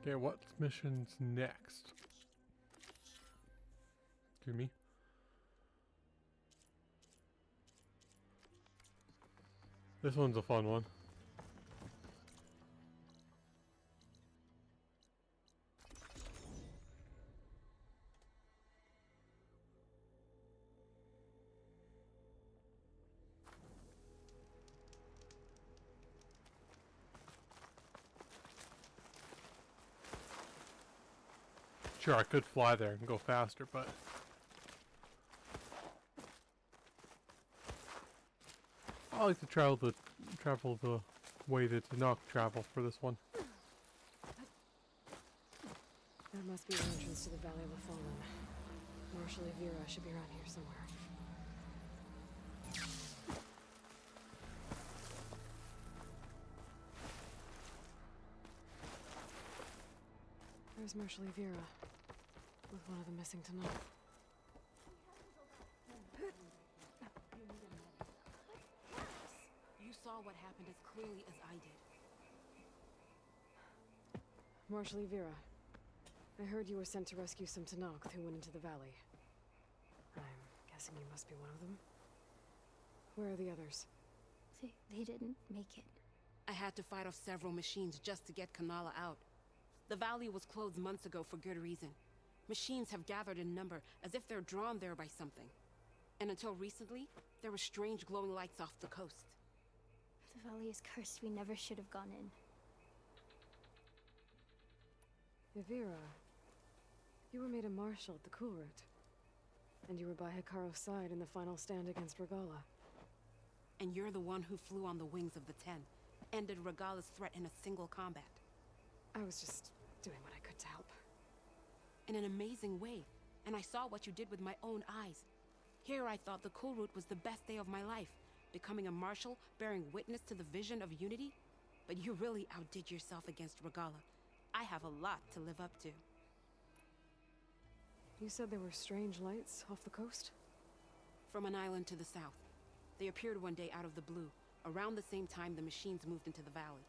Okay, what mission's next? To me. This one's a fun one. Sure, I could fly there and go faster, but I like to travel the way that Tanakh travel for this one. There must be an entrance to the Valley of the Fallen. Marshal Vera should be around here somewhere. There's Marshal Vera, with one of the missing Tanakh. You saw what happened as clearly as I did. Marshal Vera, I heard you were sent to rescue some Tanakh who went into the valley. I'm guessing you must be one of them. Where are the others? They didn't make it. I had to fight off several machines just to get Kanala out. The valley was closed months ago for good reason. Machines have gathered in number as if they're drawn there by something. And until recently, there were strange glowing lights off the coast. The valley is cursed. We never should have gone in. Vera, you were made a marshal at the Cool Route. And you were by Hikaru's side in the final stand against Regala. And you're the one who flew on the wings of the Ten, ended Regala's threat in a single combat. I was just doing what I could to help. In an amazing way, and I saw what you did with my own eyes. Here I thought the Cool Route was the best day of my life, becoming a marshal, bearing witness to the vision of unity. But you really outdid yourself against Regala. I have a lot to live up to. You said there were strange lights off the coast? From an island to the south. They appeared one day out of the blue, around the same time the machines moved into the valley.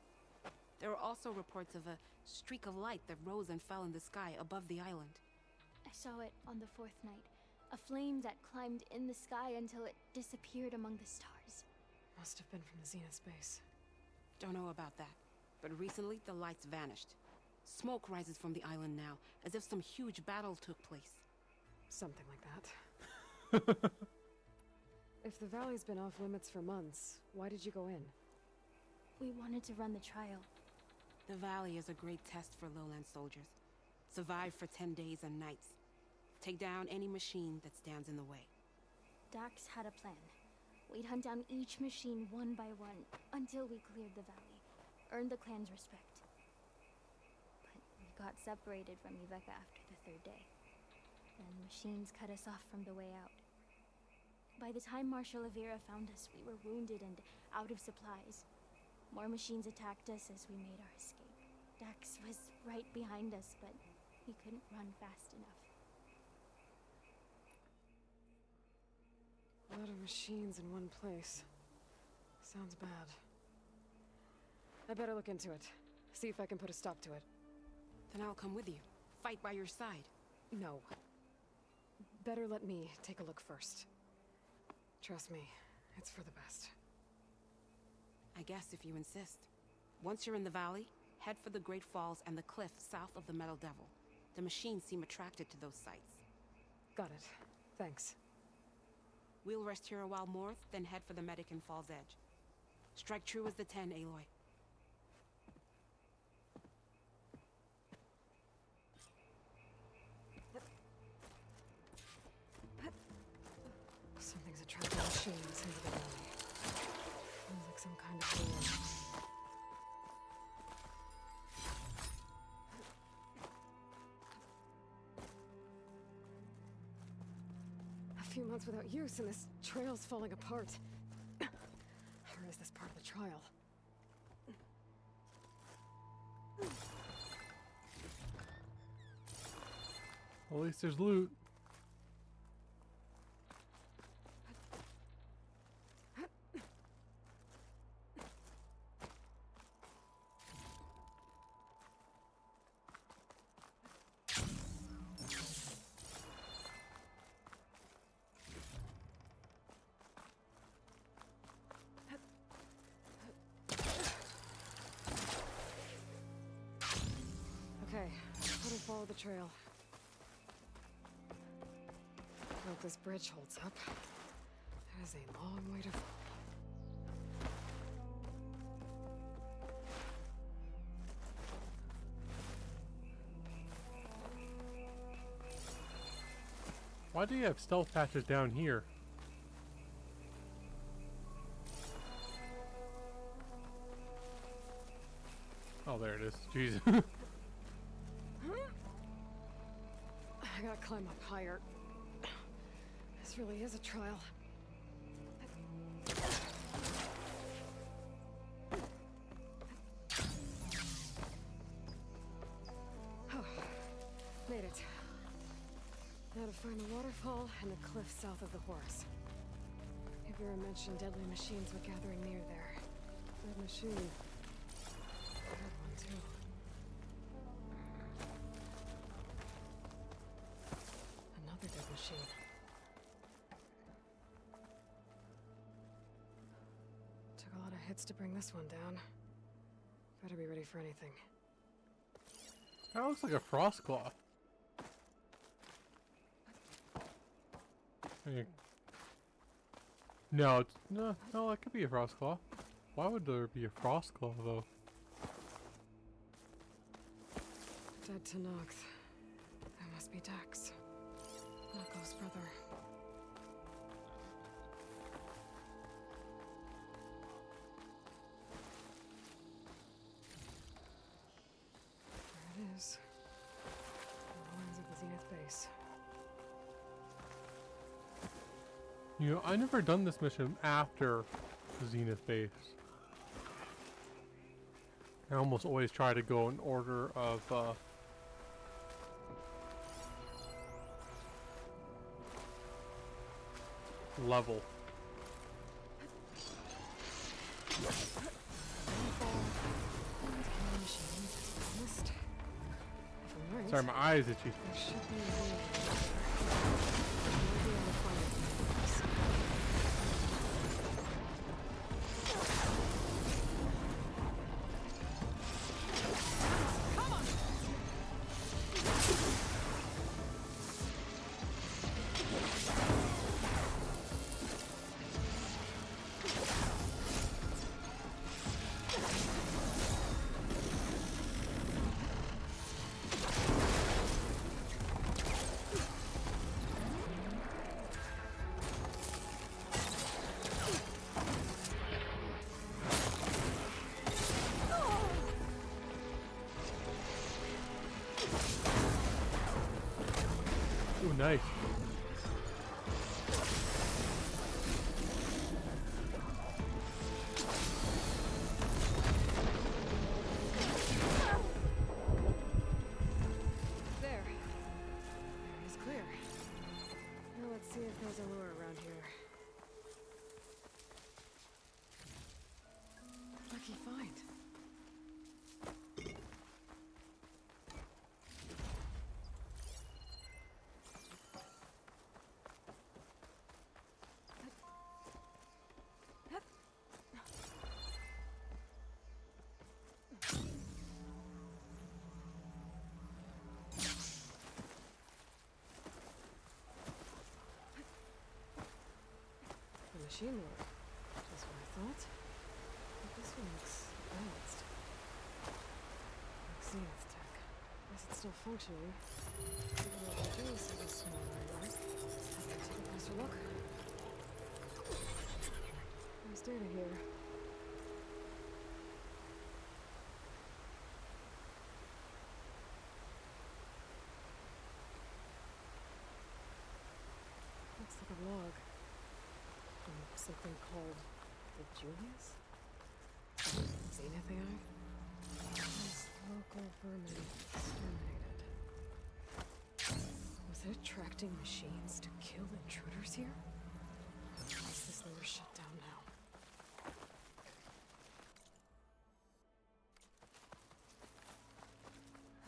There were also reports of a streak of light that rose and fell in the sky above the island. I saw it on the fourth night. A flame that climbed in the sky until it disappeared among the stars. Must have been from the Zenith space. Don't know about that, but recently the lights vanished. Smoke rises from the island now, as if some huge battle took place. Something like that. If the valley's been off limits for months, why did you go in? We wanted to run the trial. The valley is a great test for lowland soldiers. Survive for 10 days and nights. Take down any machine that stands in the way. Dax had a plan. We'd hunt down each machine one by one until we cleared the valley, earned the clan's respect. But we got separated from Iveka after the third day, and machines cut us off from the way out. By the time Marshal Avira found us, we were wounded and out of supplies. More machines attacked us as we made our escape. Dax was right behind us, but he couldn't run fast enough. A lot of machines in one place. Sounds bad. I better look into it. See if I can put a stop to it. Then I'll come with you. Fight by your side. No. Better let me take a look first. Trust me, it's for the best. I guess if you insist. Once you're in the valley, head for the Great Falls and the cliff south of the Metal Devil. The machines seem attracted to those sites. Got it. Thanks. We'll rest here a while more, then head for the medic in Fall's Edge. Strike true as the 10, Aloy. Something's attracting machines into the valley. Sounds like some kind of door. A few months without use and this trail's falling apart. Or is this part of the trial? At least there's loot. follow the trail. Hope this bridge holds up. That is a long way to fall. Why do you have stealth patches down here? Oh, there it is. Jesus. I gotta climb up higher. This really is a trial. Oh, made it. Now to find the waterfall and the cliff south of the horse. Vera mentioned deadly machines were gathering near there. That machine. I had one too. Another dead machine. Took a lot of hits to bring this one down. Better be ready for anything. That looks like a frost claw. No, it's no, it could be a frost claw. Why would there be a frost claw though? Dead to Nox. That must be Dax. Knockoff's brother. There it is. The ruins of the Zenith base. You know, I never done this mission after the Zenith base. I almost always try to go in order of level. Sorry, my eyes itchy. There should be a way. Maybe I'll find it. Ooh, nice. There. Area is clear. Now let's see if there's a lure around here. Lucky find. Machine lore. That's what I thought. But this one looks balanced. Like Zenith tech. Guess it's still functioning. What I do is a small mark. Take a closer look. There's data here. Looks like a log. Something called the Julius? Zenith AI? These local vermin exterminated. Was it attracting machines to kill intruders here? Is this lure shut down now?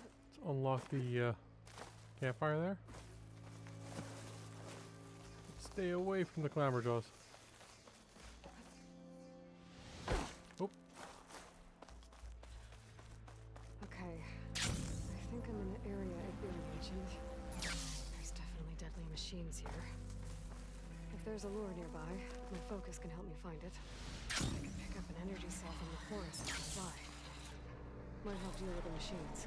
Let's unlock the campfire there. Stay away from the clamor jaws. Oh. Okay. I think I'm in an area mentioned. There's definitely deadly machines here. If there's a lure nearby, my focus can help me find it. I can pick up an energy cell from the forest and fly. Might help deal with the machines.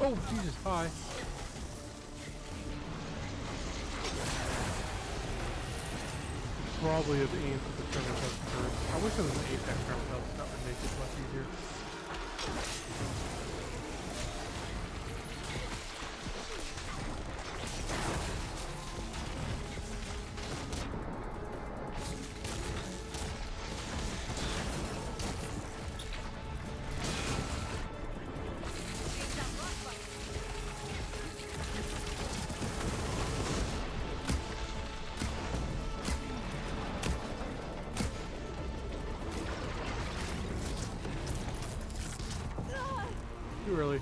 Oh, Jesus, hi. Probably have aimed for the Tremortels first. I wish there was an Apex Tremortels, that would make it much easier. Too early.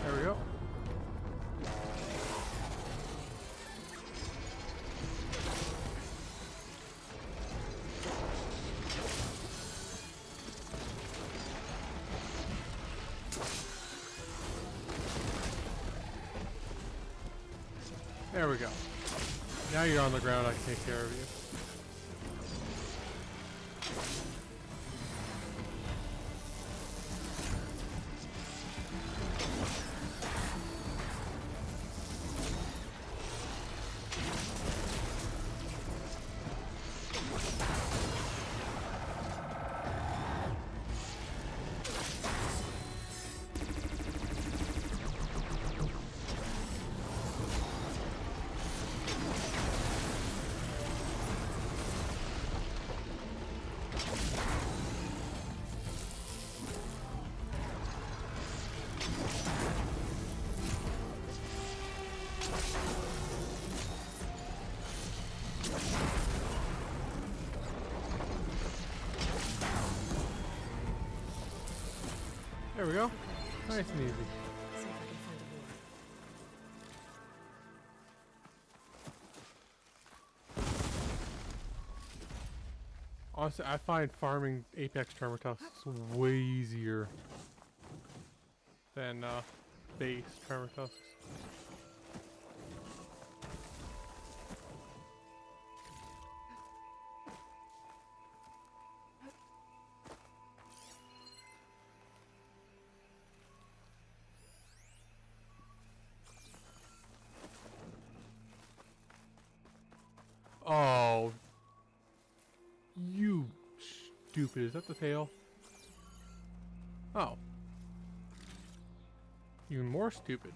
There we go. There we go. Now you're on the ground, I can take care of you. There we go. Nice and easy. See if I can find a lure. Honestly, I find farming Apex Tremortels way easier than base Tremortels. Oh, you stupid. Is that the tail? Oh. Even more stupid.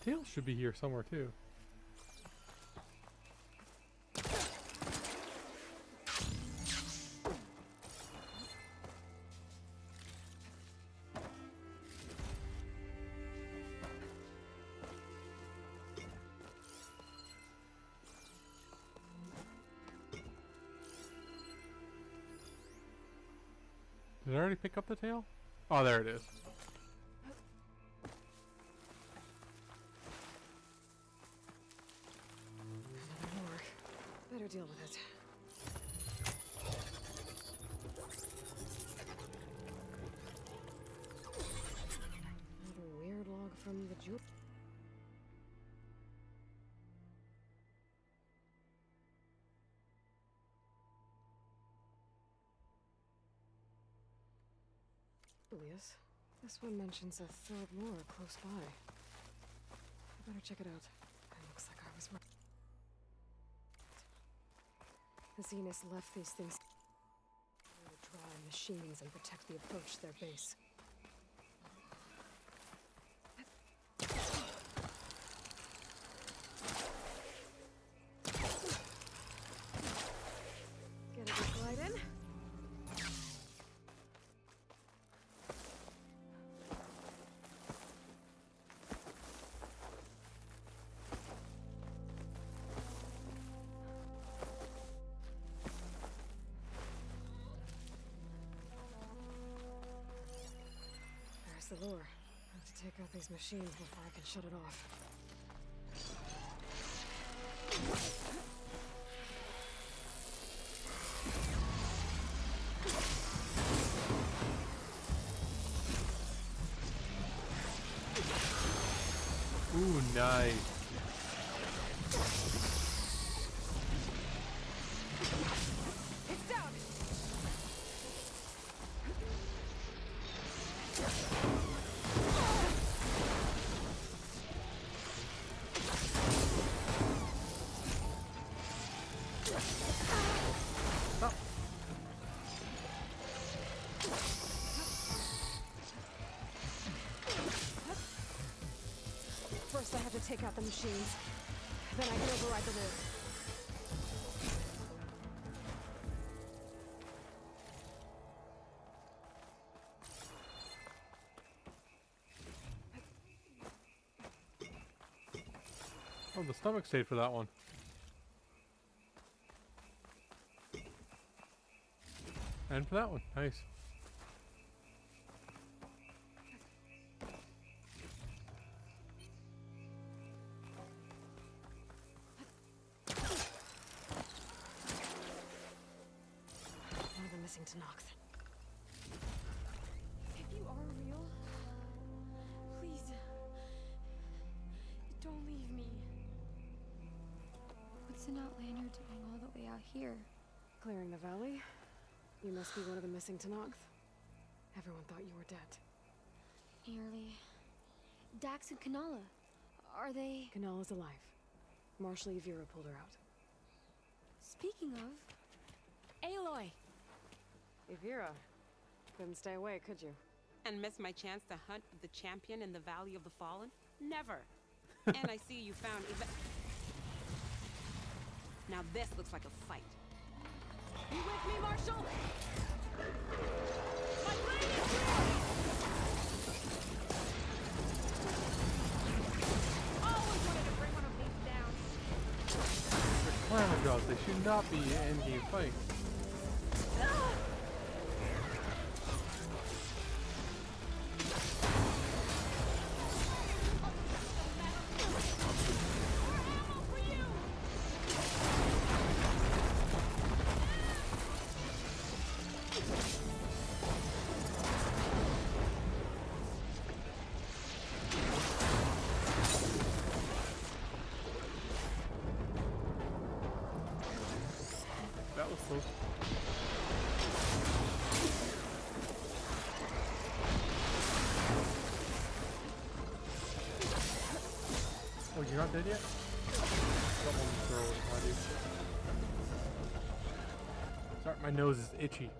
Tail should be here somewhere too. Did I already pick up the tail? Oh, there it is. Another lure. Better deal with it. Another weird log from the jewel. Julius, this one mentions a third lure close by. Better check it out. It looks like I was right. The Zeniths left these things to draw in machines and protect the approach to their base. Get a good glide in. There's the lure. I have to take out these machines before I can shut it off. Ooh, nice. It's down! Stop. First I have to take out the machines. Then I can override the lure. Oh, the stomach stayed for that one. And for that one. Nice. One of them missing to Nox. If you are real, please, don't leave me. What's an outlander doing all the way out here? Clearing the valley? You must be one of the missing Tenakth. Everyone thought you were dead. Nearly. Dax and Kanala. Are they... Kanala's alive. Marshal Yvira pulled her out. Speaking of... Aloy! Yvira, couldn't stay away, could you? And miss my chance to hunt with the champion in the Valley of the Fallen? Never. And I see you found Now this looks like a fight. You with me, Marshal? My blade is real! Always wanted to bring one of these down. They're clamor jaws. They should not be an endgame fight. That was close. Oh, you're not dead yet? Someone throw it, I do. Sorry, my nose is itchy.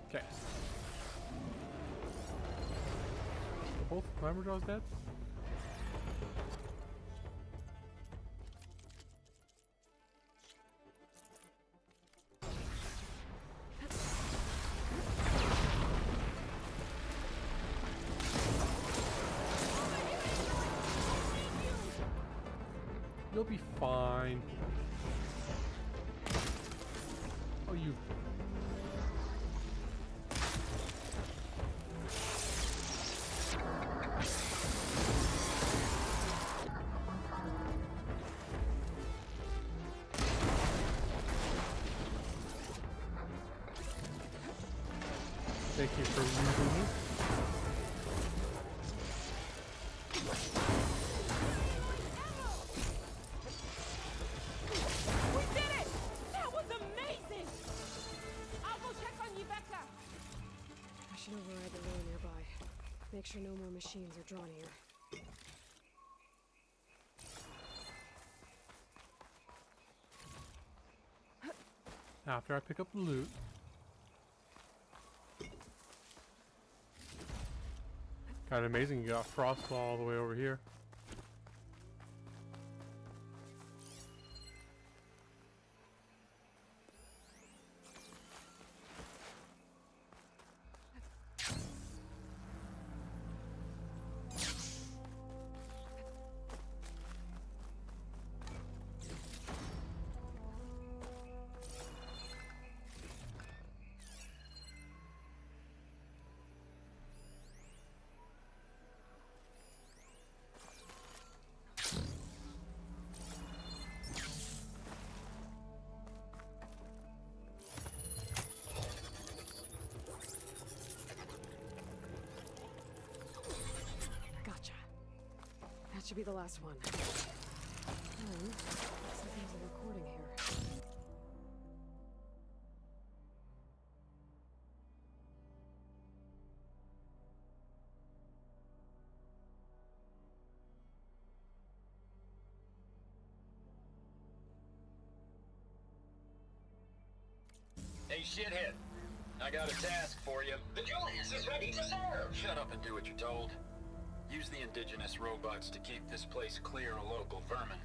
Okay. Are both climber jaws dead? You'll be fine. Oh, you. Thank you for using me. I should override the lure nearby. Make sure no more machines are drawn here. After I pick up the loot. Kind of amazing, you got Frostfall all the way over here. Gotcha. That should be the last one. Hmm. Looks like there's a recording here. Hey, shithead. I got a task for you. The Julius is ready to serve! Shut up and do what you're told. Use the indigenous robots to keep this place clear of local vermin.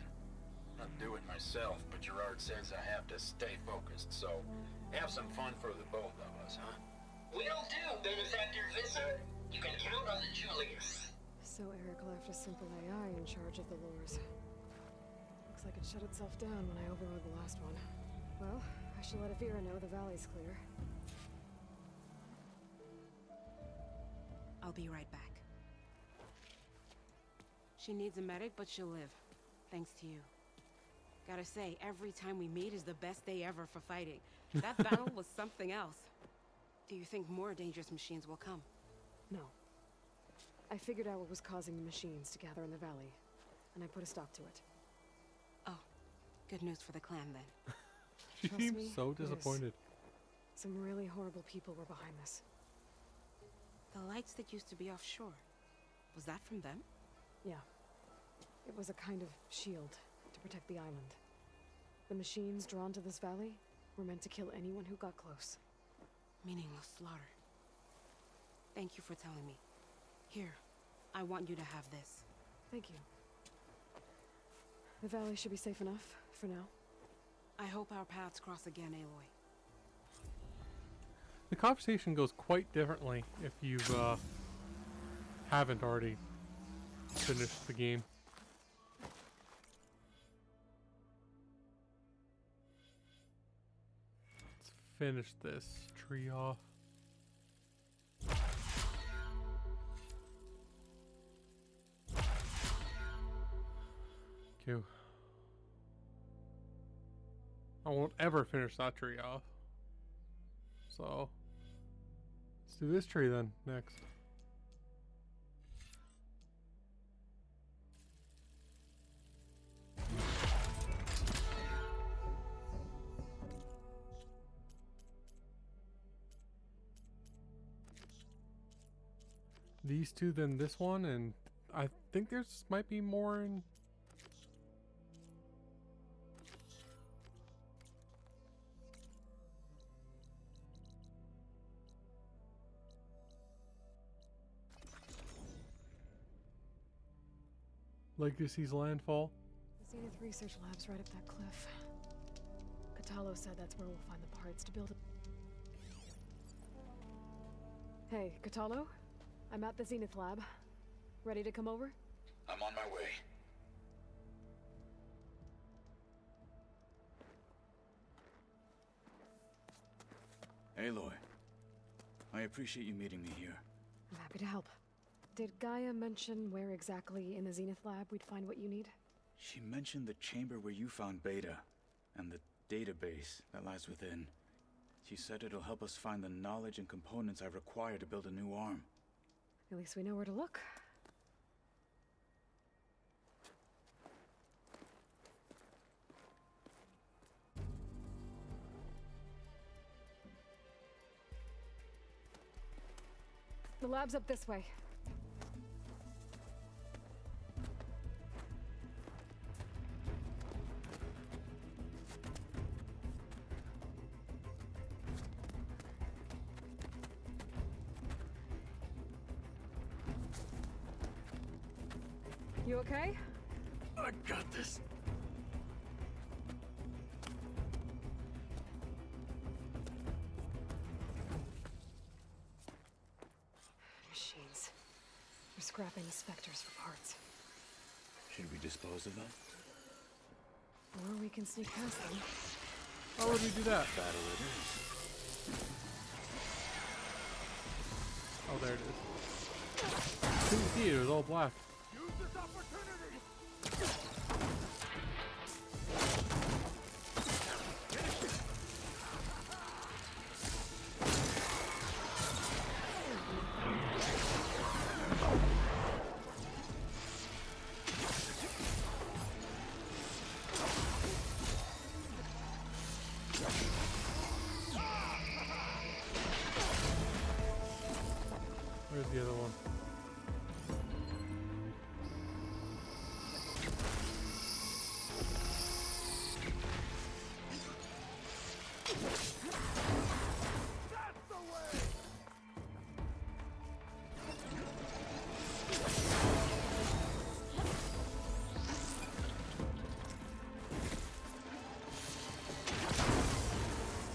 I'll do it myself, but Gerard says I have to stay focused, so have some fun for the both of us, huh? Will do, Benefactor Visser. You can count on the Julius. So Eric left a simple AI in charge of the lures. Looks like it shut itself down when I overrode the last one. Well, I should let Avira know the valley's clear. I'll be right back. She needs a medic, but she'll live. Thanks to you. Gotta say, every time we meet is the best day ever for fighting. That battle was something else. Do you think more dangerous machines will come? No. I figured out what was causing the machines to gather in the valley, and I put a stop to it. Oh, good news for the clan then. She Trust seems me, so it is. disappointed. Some really horrible people were behind this. The lights that used to be offshore, was that from them? Yeah. It was a kind of shield to protect the island. The machines drawn to this valley were meant to kill anyone who got close. Meaningless slaughter. Thank you for telling me. Here, I want you to have this. Thank you. The valley should be safe enough for now. I hope our paths cross again, Aloy. The conversation goes quite differently if you haven't already finished the game. Let's finish this tree off. Okay. I won't ever finish that tree off. So let's do this tree then next. These two, then this one, and I think there's might be more in. Legacy's landfall. The Zenith Research Lab's right up that cliff. Kotallo said that's where we'll find the parts to build it. Hey, Kotallo? I'm at the Zenith Lab. Ready to come over? I'm on my way. Aloy, I appreciate you meeting me here. I'm happy to help. Did Gaia mention where exactly in the Zenith Lab we'd find what you need? She mentioned the chamber where you found Beta, and the database that lies within. She said it'll help us find the knowledge and components I require to build a new arm. At least we know where to look. The lab's up this way. You okay? I got this. Machines. We're scrapping the specters for parts. Should we dispose of them? Or we can sneak past them. How would we do that? Battle it is. Oh, there it is. Couldn't see it. It was all black. Use this opportunity! Where's the other one?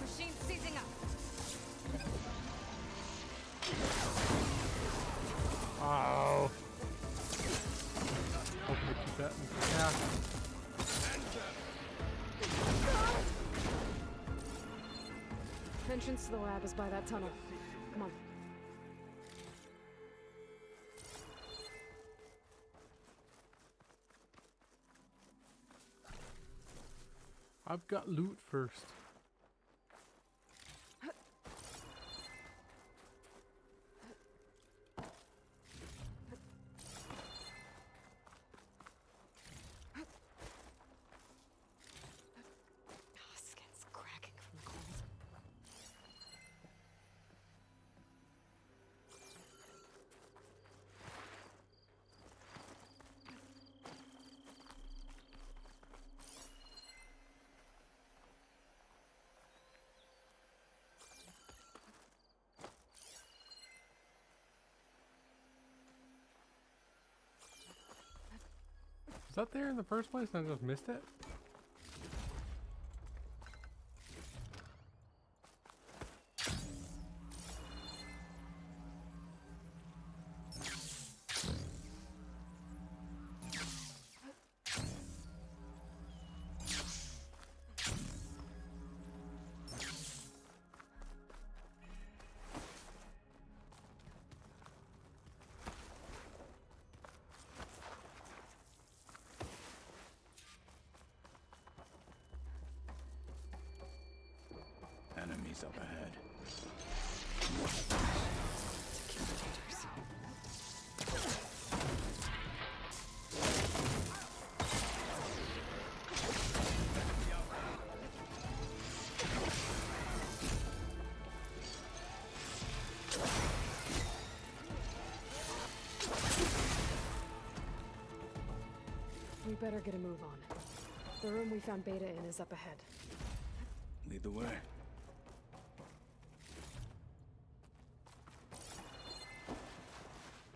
Machine seizing up. Oh. Hoping to keep that intact. Entrance to the lab is by that tunnel. Come on. I've got loot first. Oh, skin's cracking from the cold. Was that there in the first place and I just missed it? Enemies up ahead. We better get a move on. The room we found Beta in is up ahead. Lead the way.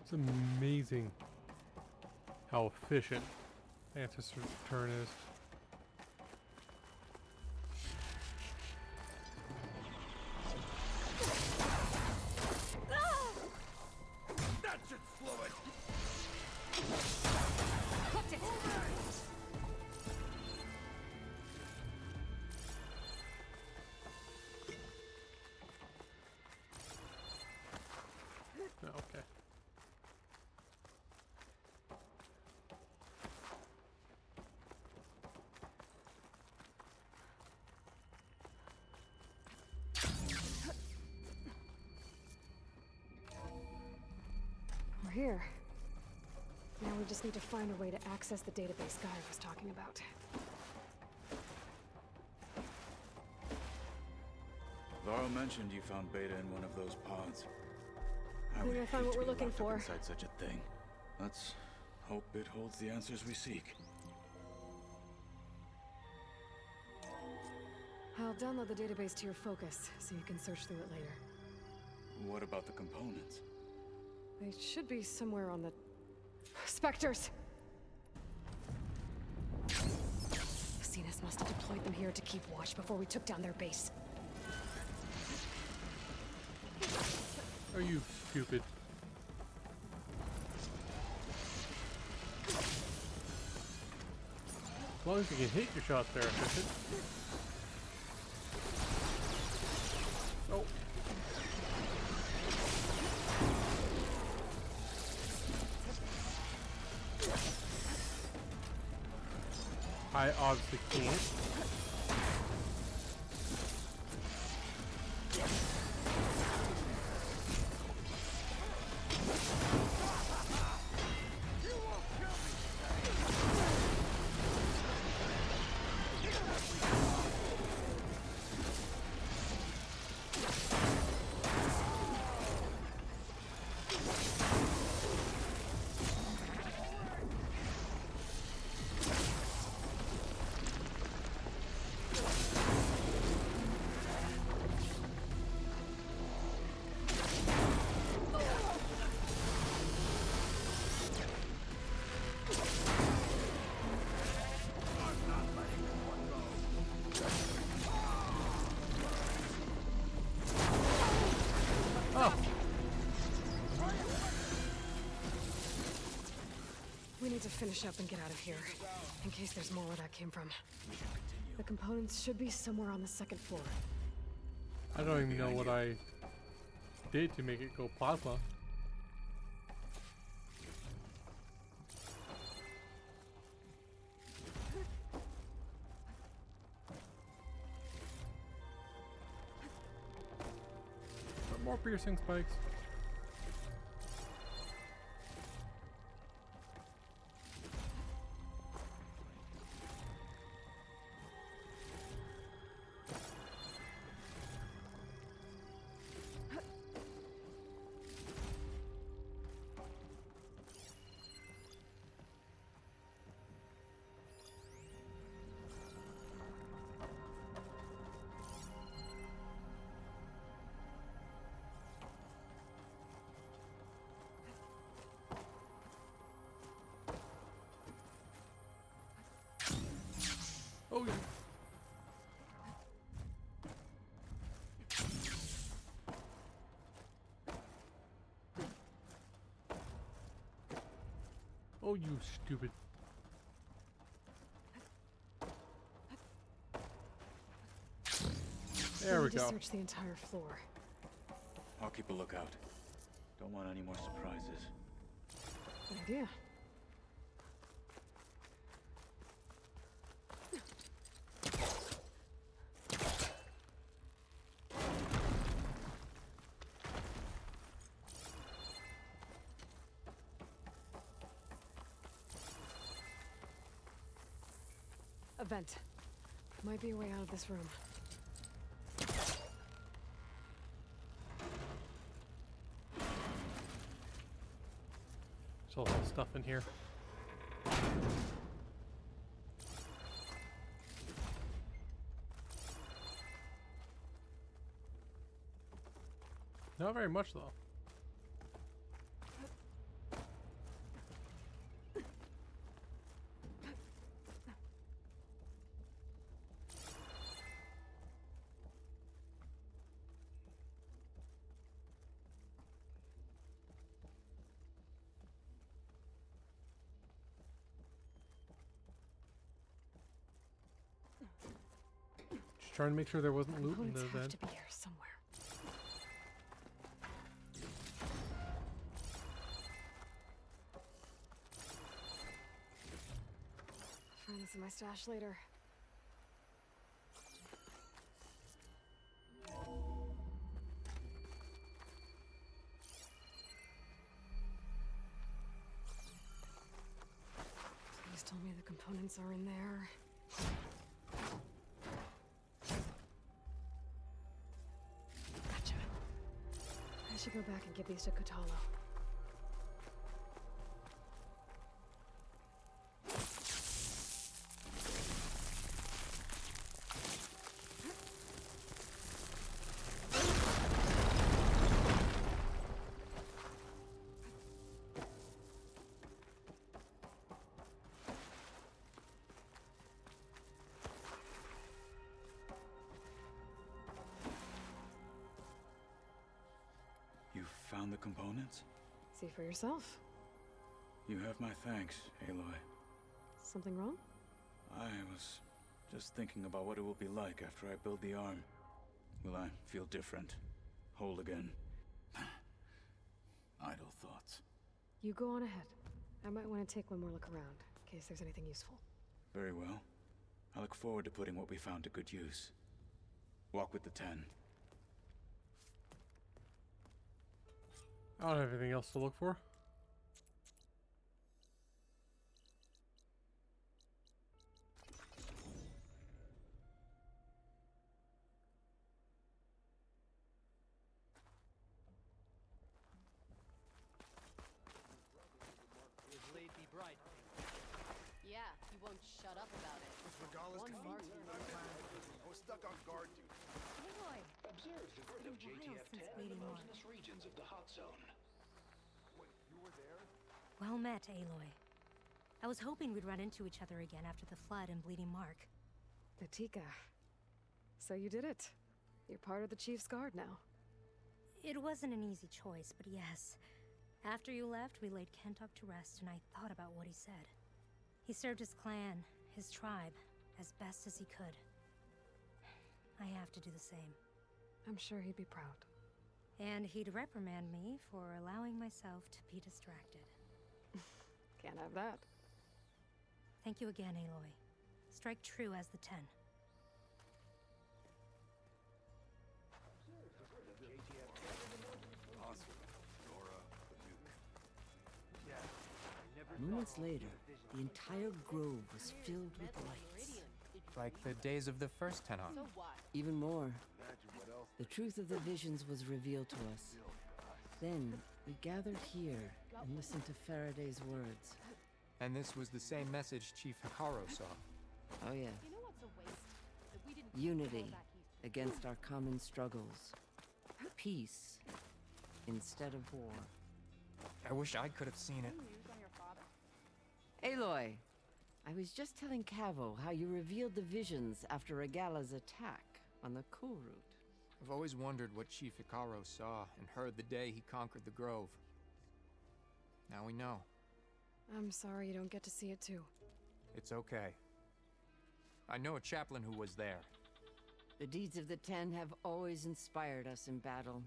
It's amazing how efficient Ancestor's turn is. That should slow it! Hooked it! Oh, okay. We're here. Now we just need to find a way to access the database Guy was talking about. Varro mentioned you found Beta in one of those pods. I think would I found hate what to we're be looking locked up for. inside such a thing. Let's hope it holds the answers we seek. I'll download the database to your focus, so you can search through it later. What about the components? They should be somewhere on the... Spectres! craziness must have deployed them here to keep watch before we took down their base. Are you stupid? As long as you can hit your shots there, efficient. Oh. I obviously can't. Oh, We need to finish up and get out of here, in case there's more where that came from. The components should be somewhere on the second floor. I don't even know what I did to make it go plasma. More piercing spikes. Oh, yeah. Oh, you stupid. There we need to go. search the entire floor. I'll keep a lookout. Don't want any more surprises. Good idea. A vent. Might be a way out of this room. There's also stuff in here. Not very much though. Just trying to make sure there wasn't loot in the Components have vent. to be here somewhere. I'll find this in my stash later. Please tell me the components are in there. Gotcha. I should go back and give these to Kotallo. found the components? See for yourself. You have my thanks, Aloy. Something wrong? I was just thinking about what it will be like after I build the arm. Will I feel different? Whole again? Idle thoughts. You go on ahead. I might want to take one more look around, in case there's anything useful. Very well. I look forward to putting what we found to good use. Walk with the 10. I don't have anything else to look for. Yeah, you won't shut up about it. One fart. I was stuck on guard duty. Aloy! Observe the growth of JTF-10 in the mountainous regions of the hot zone. Wait, you were there? Well met, Aloy. I was hoping we'd run into each other again after the flood and Bleeding Mark. Natika. So you did it. You're part of the Chief's Guard now. It wasn't an easy choice, but yes. After you left, we laid Kentuck to rest, and I thought about what he said. He served his clan, his tribe, as best as he could. I have to do the same. I'm sure he'd be proud. And he'd reprimand me for allowing myself to be distracted. Can't have that. Thank you again, Aloy. Strike true as the 10. Moments later, the entire grove was filled with lights. Like the days of the first Tenok. So what? Even more, the truth of the visions was revealed to us. Then, we gathered here and listened to Faraday's words. And this was the same message Chief Hikaru saw. Oh yeah, You know what's a waste? That we didn't unity go back east. against our common struggles. Peace instead of war. I wish I could have seen it. News on your father? Aloy, I was just telling Cavo how you revealed the visions after Regala's attack on the Cool Route. I've always wondered what Chief Hikaru saw and heard the day he conquered the Grove. Now we know. I'm sorry you don't get to see it too. It's okay. I know a chaplain who was there. The deeds of the 10 have always inspired us in battle.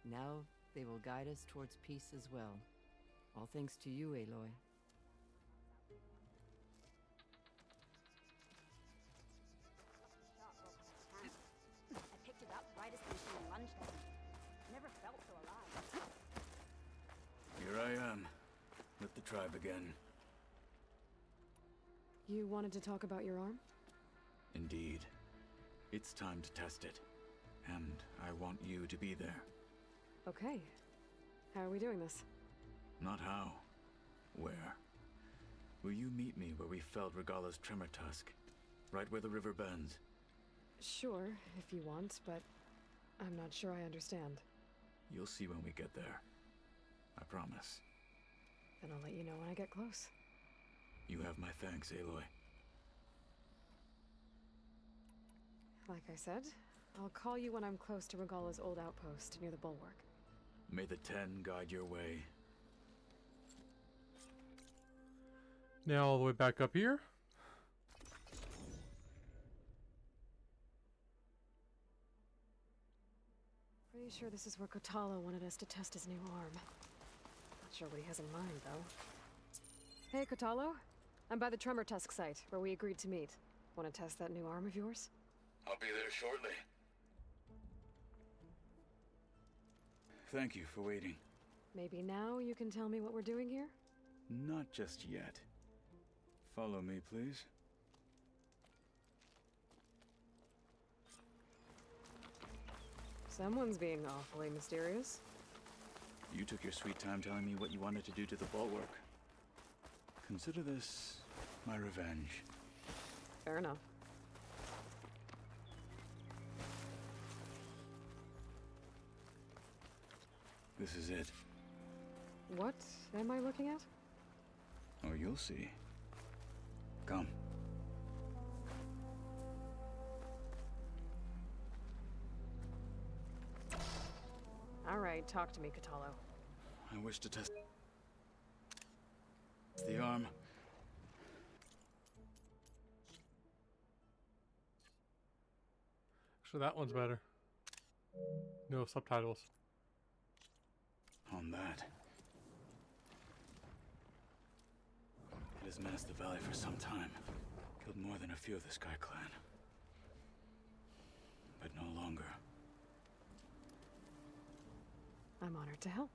Now they will guide us towards peace as well. All thanks to you, Aloy. I picked it up right as the machine lunged at me. Never felt so alive. Here I am, with the tribe again. You wanted to talk about your arm? Indeed. It's time to test it. And I want you to be there. Okay. How are we doing this? Not how. Where? Will you meet me where we felled Regala's tremor tusk? Right where the river bends? Sure, if you want, but I'm not sure I understand. You'll see when we get there. I promise. Then I'll let you know when I get close. You have my thanks, Aloy. Like I said, I'll call you when I'm close to Regala's old outpost near the bulwark. May the 10 guide your way. Now all the way back up here. Pretty sure this is where Kotallo wanted us to test his new arm. Not sure what he has in mind, though. Hey, Kotallo. I'm by the Tremor Tusk site, where we agreed to meet. Want to test that new arm of yours? I'll be there shortly. Thank you for waiting. Maybe now you can tell me what we're doing here? Not just yet. Follow me, please. Someone's being awfully mysterious. You took your sweet time telling me what you wanted to do to the bulwark. Consider this my revenge. Fair enough. This is it. What am I looking at? Oh, you'll see. Come. All right. Right, talk to me, Kotallo. I wish to test the arm. Actually, that one's better. No subtitles. On that. It has menaced the valley for some time. Killed more than a few of the Sky Clan. But no longer. I'm honored to help.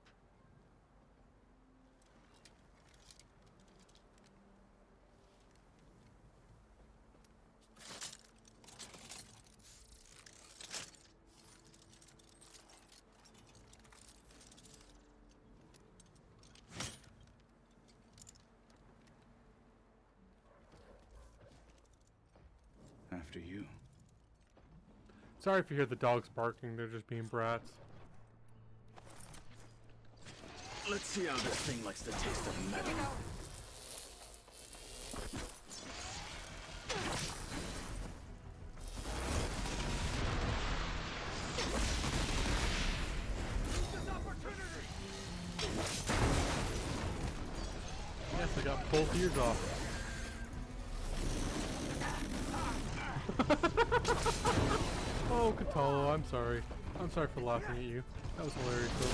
After you. Sorry if you hear the dogs barking, they're just being brats. Let's see how this thing likes the taste of metal. Yes, I got both ears off. Oh, Kotallo, I'm sorry. I'm sorry for laughing at you. That was hilarious, though.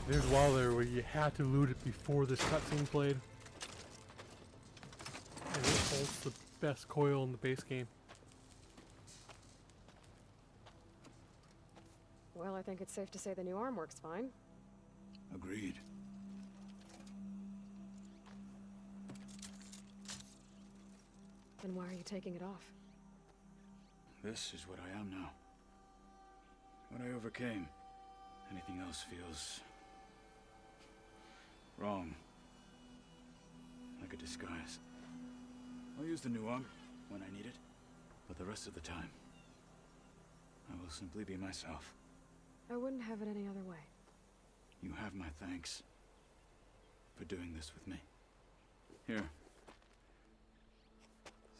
There's a while there where you had to loot it before this cutscene played. And it holds the best coil in the base game. Well, I think it's safe to say the new arm works fine. Agreed. Then why are you taking it off? This is what I am now. What I overcame. Anything else feels wrong. Like a disguise. I'll use the new arm when I need it, but the rest of the time, I will simply be myself. I wouldn't have it any other way. You have my thanks for doing this with me. Here.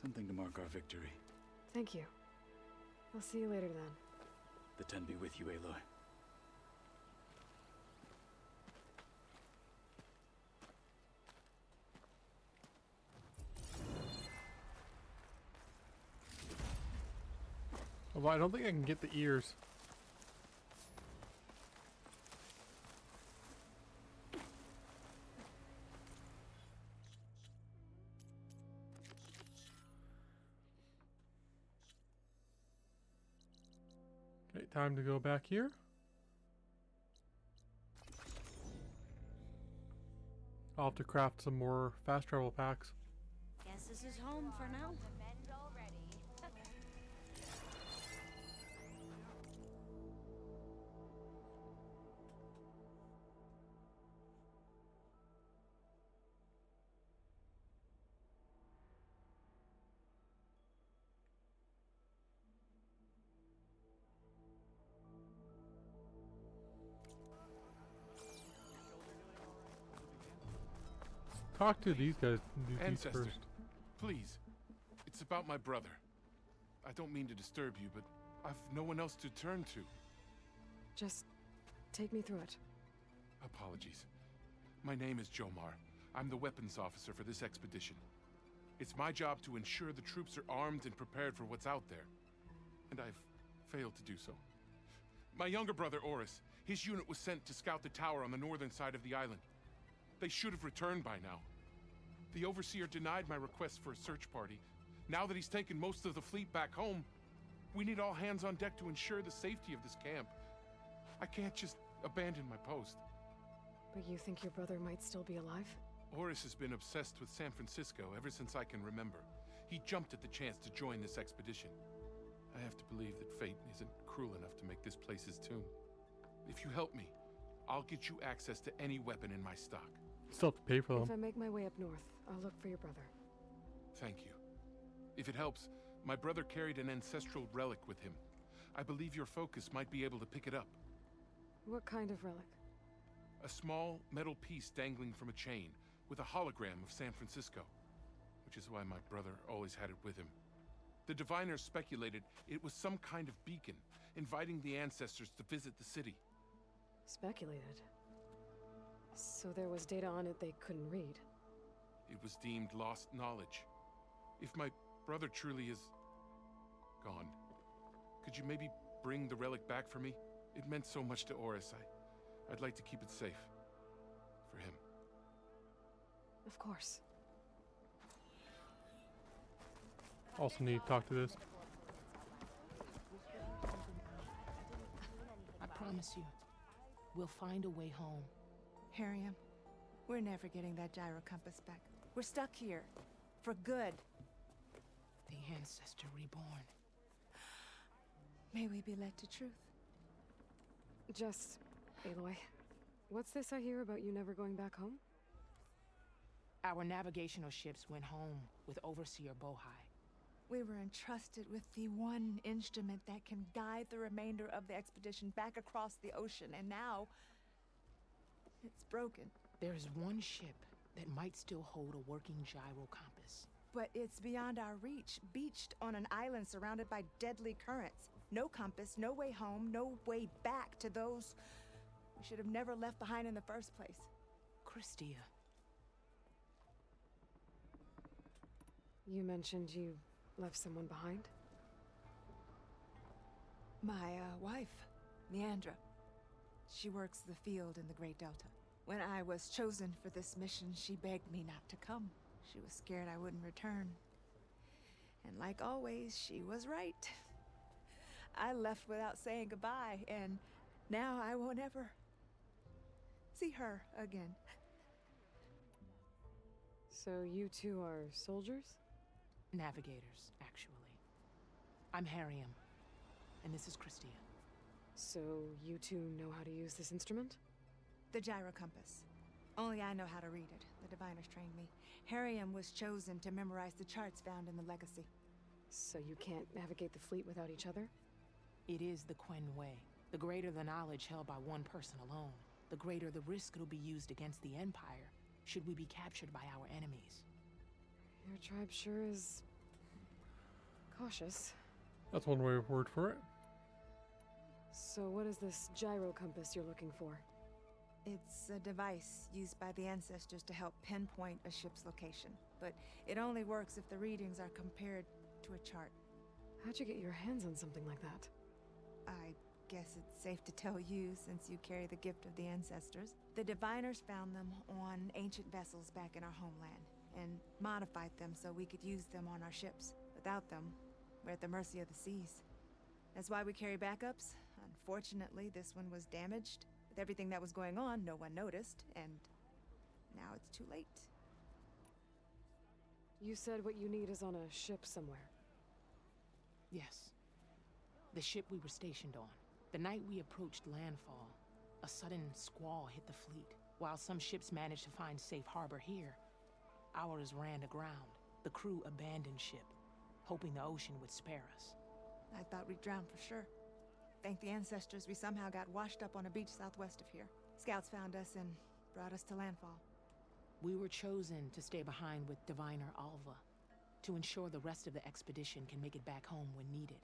Something to mark our victory. Thank you. I'll see you later then. The Ten be with you, Aloy. Although I don't think I can get the ears. Okay, time to go back here. I'll have to craft some more fast travel packs. Guess this is home for now. Talk to these guys. These Ancestor, first. please. It's about my brother. I don't mean to disturb you, but I've no one else to turn to. Just take me through it. Apologies. My name is Jomar. I'm the weapons officer for this expedition. It's my job to ensure the troops are armed and prepared for what's out there. And I've failed to do so. My younger brother, Oris, his unit was sent to scout the tower on the northern side of the island. They should have returned by now. The Overseer denied my request for a search party. Now that he's taken most of the fleet back home, we need all hands on deck to ensure the safety of this camp. I can't just abandon my post. But you think your brother might still be alive? Oris has been obsessed with San Francisco ever since I can remember. He jumped at the chance to join this expedition. I have to believe that fate isn't cruel enough to make this place his tomb. If you help me, I'll get you access to any weapon in my stock. Still have to pay for If them. I make my way up north, I'll look for your brother. Thank you. If it helps, my brother carried an ancestral relic with him. I believe your focus might be able to pick it up. What kind of relic? A small metal piece dangling from a chain with a hologram of San Francisco, which is why my brother always had it with him. The diviners speculated it was some kind of beacon, inviting the ancestors to visit the city. Speculated. So there was data on it they couldn't read. It was deemed lost knowledge. If my brother truly is gone, could you maybe bring the relic back for me? It meant so much to Oris. I'd like to keep it safe. For him. Of course. Also need to talk to this. I promise you, we'll find a way home. Harriam, we're never getting that gyro compass back. We're stuck here. For good. The ancestor reborn. May we be led to truth. Just, Aloy, what's this I hear about you never going back home? Our navigational ships went home with Overseer Bohai. We were entrusted with the one instrument that can guide the remainder of the expedition back across the ocean, and now it's broken. There's one ship that might still hold a working gyro compass. But it's beyond our reach, beached on an island surrounded by deadly currents. No compass, no way home, no way back to those we should have never left behind in the first place. Christia. You mentioned you left someone behind? My wife, Neandra. She works the field in the Great Delta. When I was chosen for this mission, she begged me not to come. She was scared I wouldn't return. And like always, she was right. I left without saying goodbye, and now I won't ever see her again. So you two are soldiers? Navigators, actually. I'm Harriam, and this is Christia. So you two know how to use this instrument? The gyro compass. Only I know how to read it. The diviners trained me. Harriam was chosen to memorize the charts found in the legacy. So you can't navigate the fleet without each other? It is the Quen Way. The greater the knowledge held by one person alone, the greater the risk it'll be used against the Empire, should we be captured by our enemies. Your tribe sure is cautious. That's one word for it. So what is this gyro compass you're looking for? It's a device used by the ancestors to help pinpoint a ship's location. But it only works if the readings are compared to a chart. How'd you get your hands on something like that? I guess it's safe to tell you since you carry the gift of the ancestors. The diviners found them on ancient vessels back in our homeland and modified them so we could use them on our ships. Without them, we're at the mercy of the seas. That's why we carry backups. Unfortunately, this one was damaged. With everything that was going on, no one noticed, and now it's too late. You said what you need is on a ship somewhere. Yes. The ship we were stationed on. The night we approached landfall, a sudden squall hit the fleet. While some ships managed to find safe harbor here, ours ran aground. The crew abandoned ship, hoping the ocean would spare us. I thought we'd drown for sure. Thank the ancestors we somehow got washed up on a beach southwest of here. Scouts found us and brought us to landfall. We were chosen to stay behind with diviner Alva, to ensure the rest of the expedition can make it back home when needed.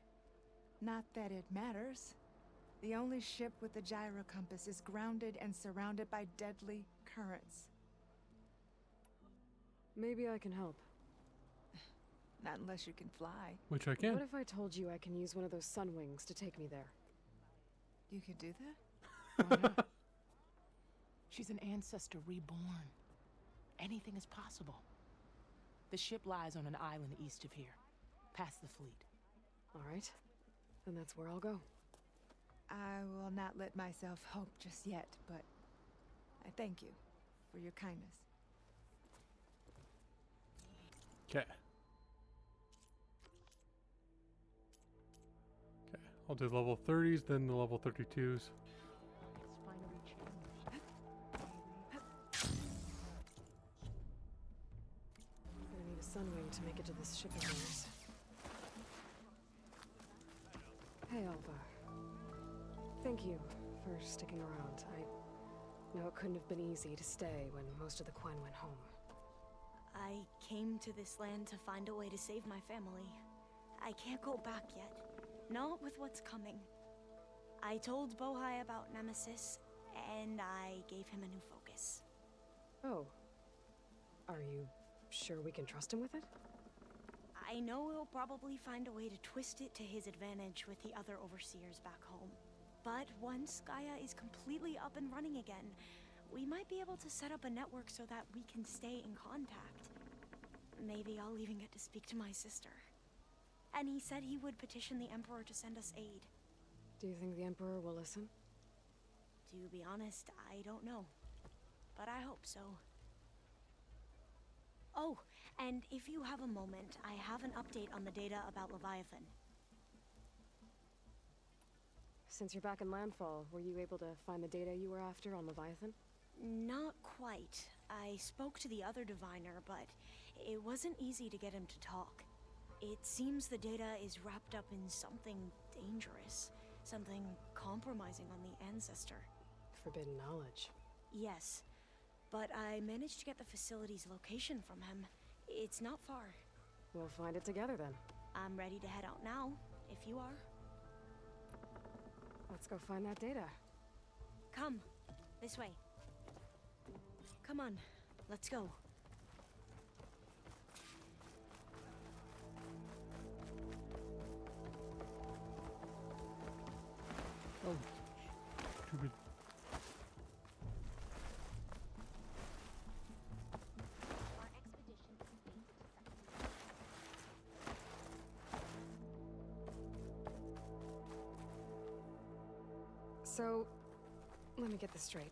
Not that it matters. The only ship with the gyro compass is grounded and surrounded by deadly currents. Maybe I can help. Not unless you can fly. Which I can. What if I told you I can use one of those sun wings to take me there? You could do that? Why not? She's an ancestor reborn. Anything is possible. The ship lies on an island east of here, past the fleet. All right. Then that's where I'll go. I will not let myself hope just yet, but I thank you for your kindness. Okay. I'll do level 30s, then the level 32s. It's finally changed. I'm gonna need a sunwing to make it to this ship of yours. Hey, Alva. Thank you for sticking around. I know it couldn't have been easy to stay when most of the Quen went home. I came to this land to find a way to save my family. I can't go back yet. Not with what's coming. I told Bohai about Nemesis, and I gave him a new focus. Oh. Are you sure we can trust him with it? I know he'll probably find a way to twist it to his advantage with the other overseers back home. But once Gaia is completely up and running again, we might be able to set up a network so that we can stay in contact. Maybe I'll even get to speak to my sister. And he said he would petition the Emperor to send us aid. Do you think the Emperor will listen? To be honest, I don't know. But I hope so. Oh, and if you have a moment, I have an update on the data about Leviathan. Since you're back in Landfall, were you able to find the data you were after on Leviathan? Not quite. I spoke to the other diviner, but it wasn't easy to get him to talk. It seems the data is wrapped up in something dangerous. Something compromising on the Ancestor. Forbidden knowledge. Yes. But I managed to get the facility's location from him. It's not far. We'll find it together then. I'm ready to head out now, if you are. Let's go find that data. Come. This way. Come on. Let's go. Oh, stupid. So, let me get this straight.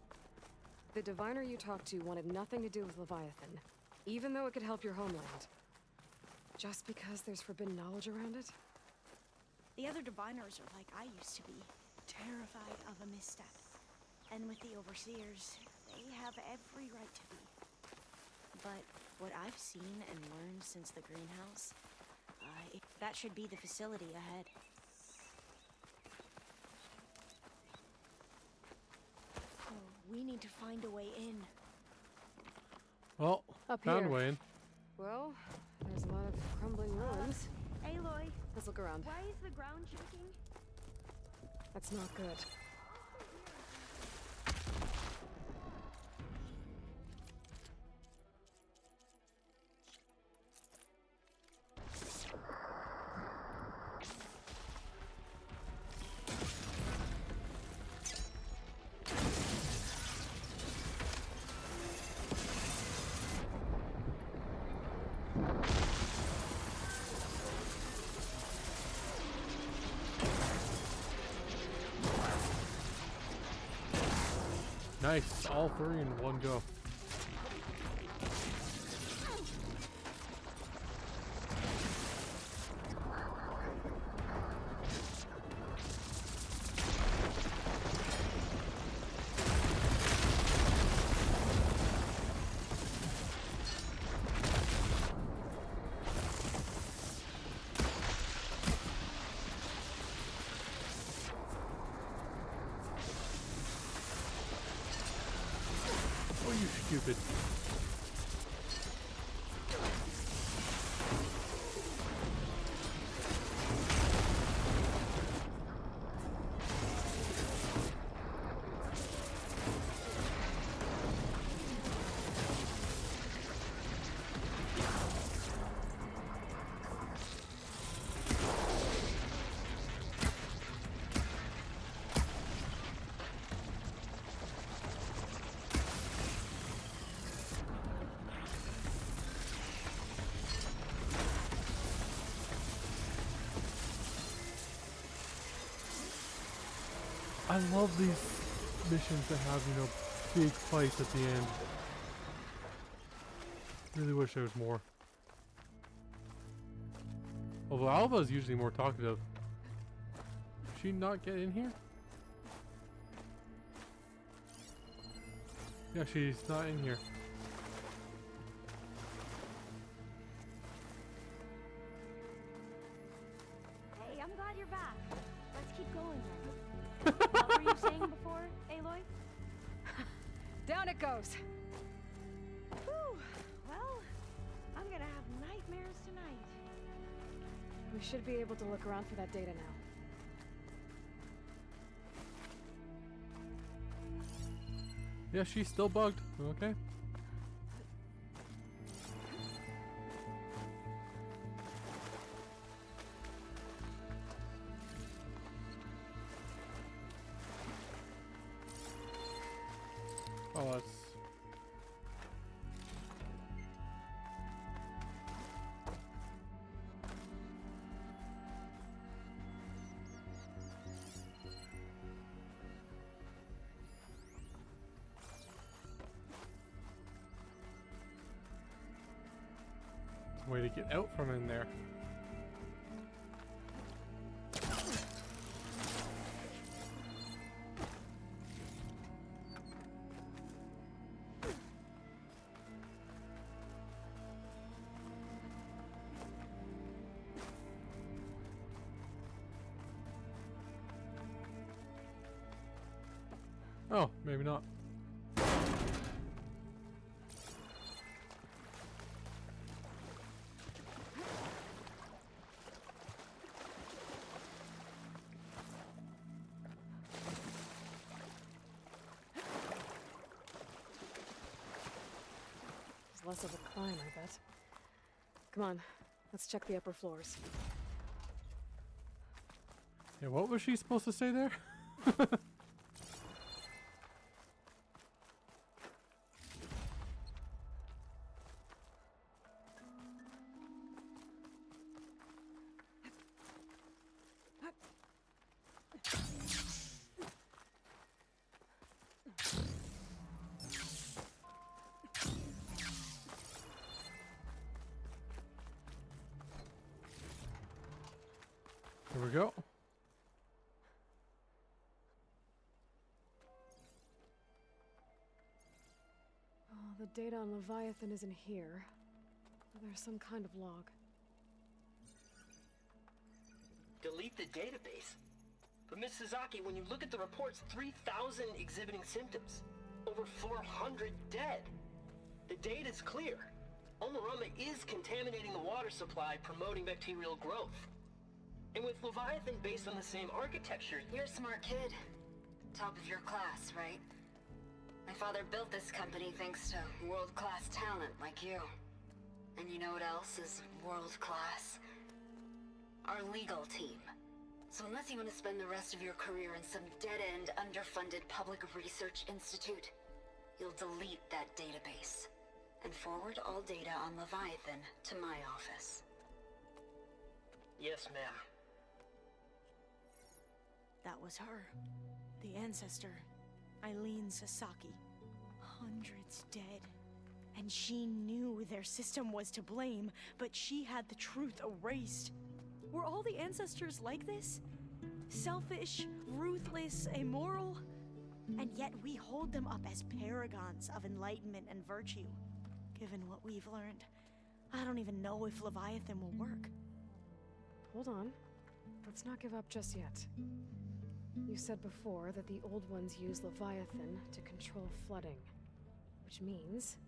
The diviner you talked to wanted nothing to do with Leviathan, even though it could help your homeland. Just because there's forbidden knowledge around it? The other diviners are like I used to be, terrified of a misstep. And with the Overseers, they have every right to be. But what I've seen and learned since the greenhouse, that should be the facility ahead. Oh, we need to find a way in. Well, Up found here. a way in. Well, there's a lot of crumbling ruins. Aloy, Let's look around. why is the ground shaking? That's not good. Nice, all three in one go. Oh, you stupid. I love these missions that have, you know, big fights at the end. Really wish there was more. Although Alva is usually more talkative. she not get in here? Yeah, she's not in here. Hey, I'm glad you're back. Let's keep going then. What were you saying before, Aloy? Down it goes. Whew. Well, I'm gonna have nightmares tonight. We should be able to look around for that data now. Yeah, she's still bugged. Okay. Oh, that's... way to get out from in there. Oh, maybe not. It's less of a climb, I bet. Come on, let's check the upper floors. Yeah, what was she supposed to say there? Here we go. Oh, the data on Leviathan isn't here. But there's some kind of log. Delete the database. But Miss Sasaki, when you look at the reports, 3,000 exhibiting symptoms. Over 400 dead. The data's clear. Omarama is contaminating the water supply, promoting bacterial growth. And with Leviathan based on the same architecture... You're a smart kid. Top of your class, right? My father built this company thanks to world-class talent like you. And you know what else is world-class? Our legal team. So unless you want to spend the rest of your career in some dead-end, underfunded public research institute, you'll delete that database and forward all data on Leviathan to my office. Yes, ma'am. That was her. The ancestor, Eileen Sasaki. Hundreds dead. And she knew their system was to blame, but she had the truth erased. Were all the ancestors like this? Selfish, ruthless, immoral? And yet we hold them up as paragons of enlightenment and virtue. Given what we've learned, I don't even know if Leviathan will work. Hold on. Let's not give up just yet. You said before that the old ones use Leviathan to control flooding. Which means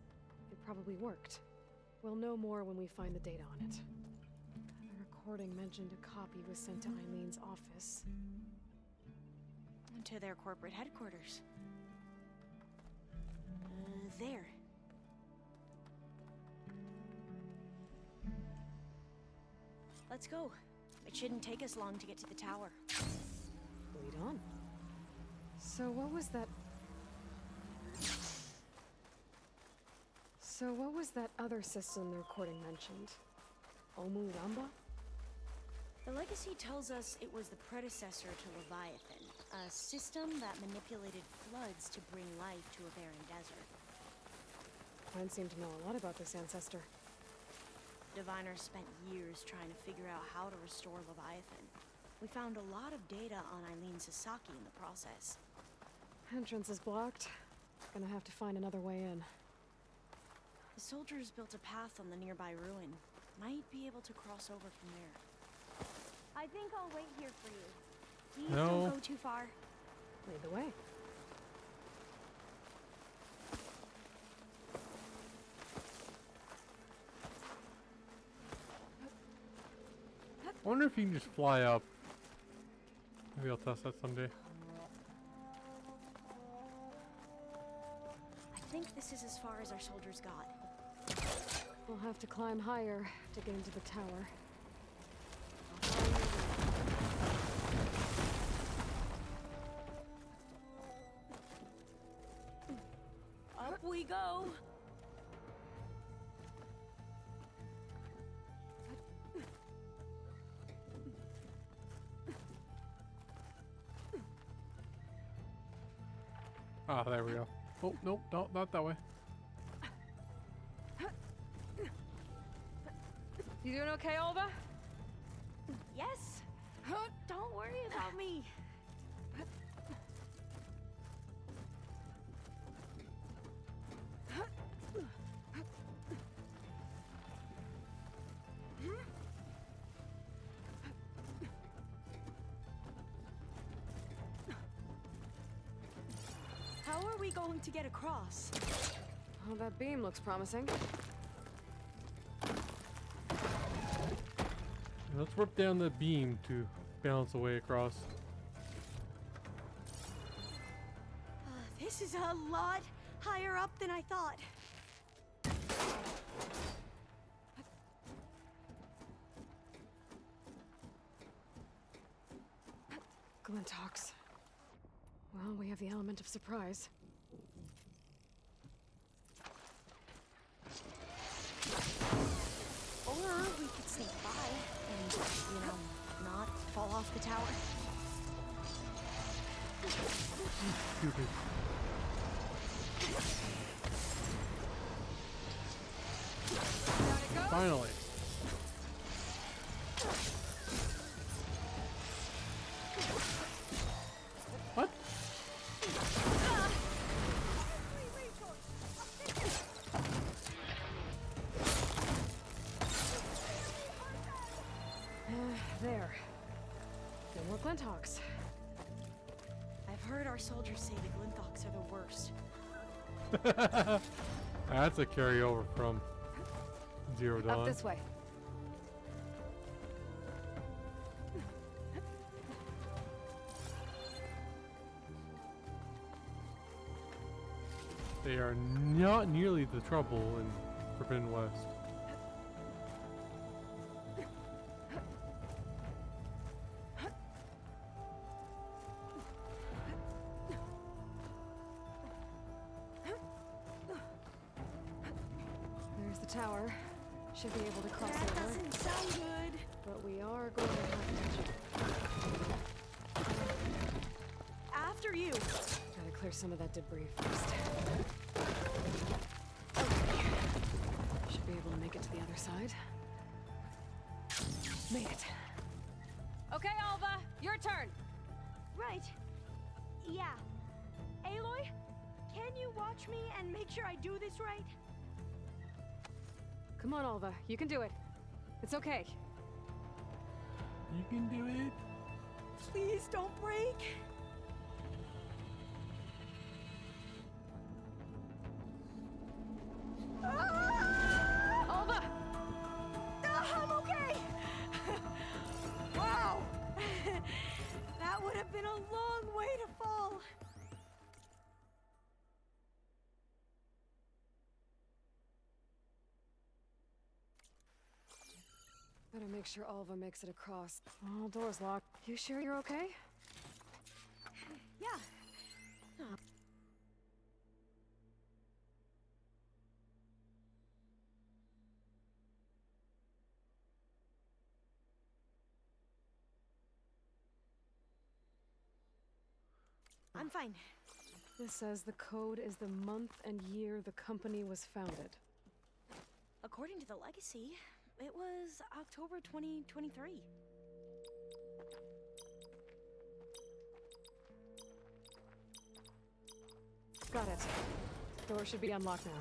it probably worked. We'll know more when we find the data on it. The recording mentioned a copy was sent to Eileen's office. To their corporate headquarters. There. Let's go. It shouldn't take us long to get to the tower. Lead on. So what was that other system the recording mentioned? Omuramba? The legacy tells us it was the predecessor to Leviathan, a system that manipulated floods to bring life to a barren desert. Mine seemed to know a lot about this ancestor. Diviners spent years trying to figure out how to restore Leviathan. We found a lot of data on Eileen Sasaki in the process. Entrance is blocked. Gonna have to find another way in. The soldiers built a path on the nearby ruin. Might be able to cross over from there. I think I'll wait here for you. Please No. don't go too far. Lead the way. I wonder if you can just fly up. Maybe I'll test that someday. I think this is as far as our soldiers got. We'll have to climb higher to get into the tower. Up we go! Ah, there we go. Oh, nope, no, not that way. You doing okay, Alva? Yes! Don't worry about me! How are we going to get across? Oh, that beam looks promising. Let's rip down the beam to balance the way across. This is a lot higher up than I thought. Glintox. Well, we have the element of surprise. Or we could sneak by and, you know, not fall off the tower. Stupid. Finally. What? There. No more Glintox. I've heard our soldiers say the Glintox are the worst. That's a carryover from Zero Dawn. Up this way. They are not nearly the trouble in Forbidden West. There's the tower. Should be able to cross That over. doesn't sound good. But we are going to have to. After you. Gotta clear some of that debris first. Okay. Should be able to make it to the other side. Made it. Okay, Alva, your turn. Right. Yeah. Aloy, can you watch me and make sure I do this right? Come on, Alva. You can do it. It's okay. You can do it. Please don't break. Alva! I'm okay! Wow! That would have been a long way to fall. Better make sure Alva makes it across. Oh, door's locked. You sure you're okay? Yeah. I'm fine. This says the code is the month and year the company was founded. According to the legacy, it was October 2023. Got it. Door should be unlocked now.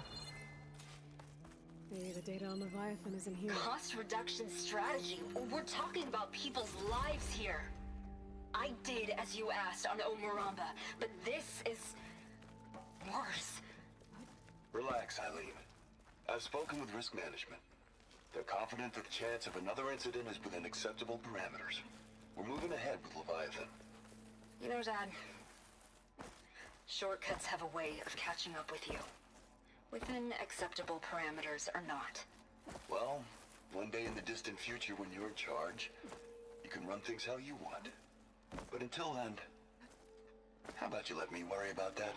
Hey, the data on Leviathan isn't here. Cost reduction strategy? We're talking about people's lives here. I did as you asked on Omuramba, but this is worse. Relax, Eileen. I've spoken with risk management. They're confident that the chance of another incident is within acceptable parameters. We're moving ahead with Leviathan. You know, Dad, shortcuts have a way of catching up with you. Within acceptable parameters or not. Well, one day in the distant future when you're in charge, you can run things how you want. But until then, how about you let me worry about that?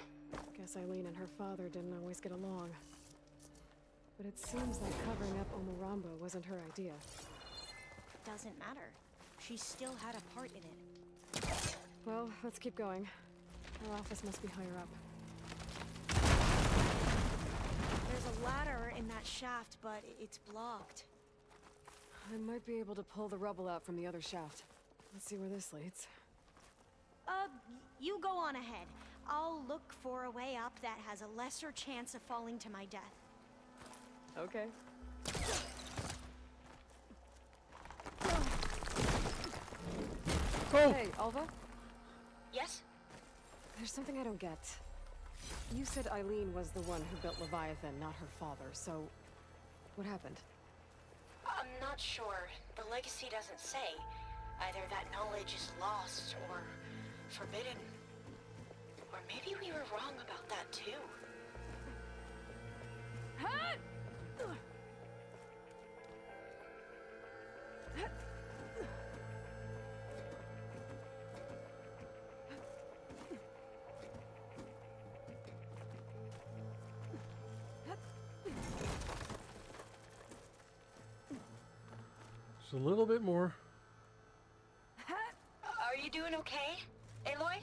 Guess Eileen and her father didn't always get along. But it seems like covering up Omuramba wasn't her idea. Doesn't matter. She still had a part in it. Well, let's keep going. Her office must be higher up. There's a ladder in that shaft, but it's blocked. I might be able to pull the rubble out from the other shaft. Let's see where this leads. You go on ahead. I'll look for a way up that has a lesser chance of falling to my death. Okay. Oh! Hey, Alva? Yes? There's something I don't get. You said Eileen was the one who built Leviathan, not her father, so... what happened? I'm not sure. The legacy doesn't say. Either that knowledge is lost or forbidden. Or maybe we were wrong about that too. Just a little bit more. Are you doing okay, Aloy?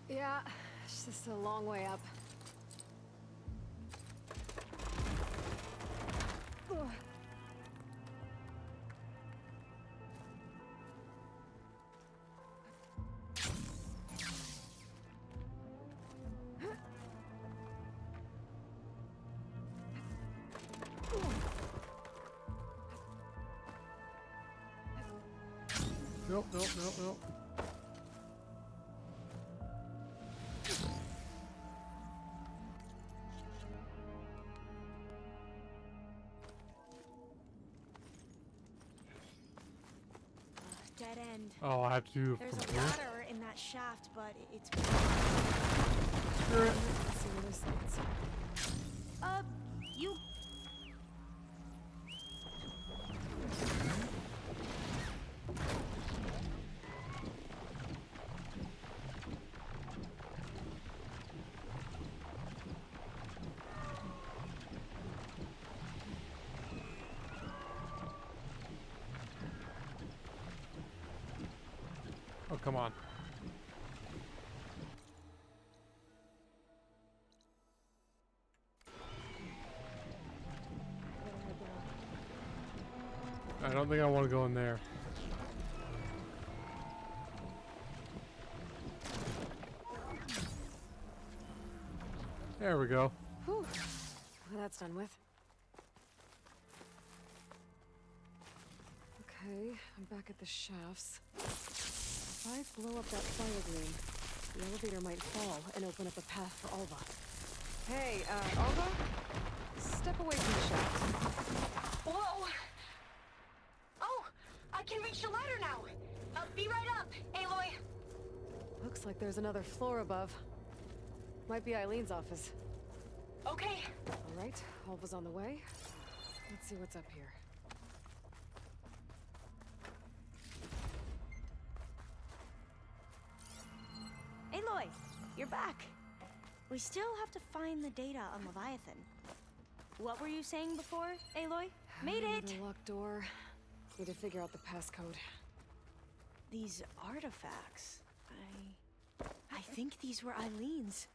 Yeah, it's just a long way up. Nope, nope, nope, nope. Dead end. Oh, I have to do There's from a here? ladder in that shaft, but it's... Screw it. Let's see where this leads. You... Oh, come on. I don't think I want to go in there. There we go. Whew. Well, that's done with. Okay, I'm back at the shafts. If I blow up that fire green, the elevator might fall and open up a path for Alva. Hey, Alva? Step away from the shaft. Whoa! Oh! I can reach the ladder now! I'll be right up, Aloy! Looks like there's another floor above. Might be Eileen's office. Okay. Alright, Alva's on the way. Let's see what's up here. Aloy, you're back. We still have to find the data on Leviathan. What were you saying before, Aloy? Made it! Another locked door. Need to figure out the passcode. These artifacts... I think these were Eileen's.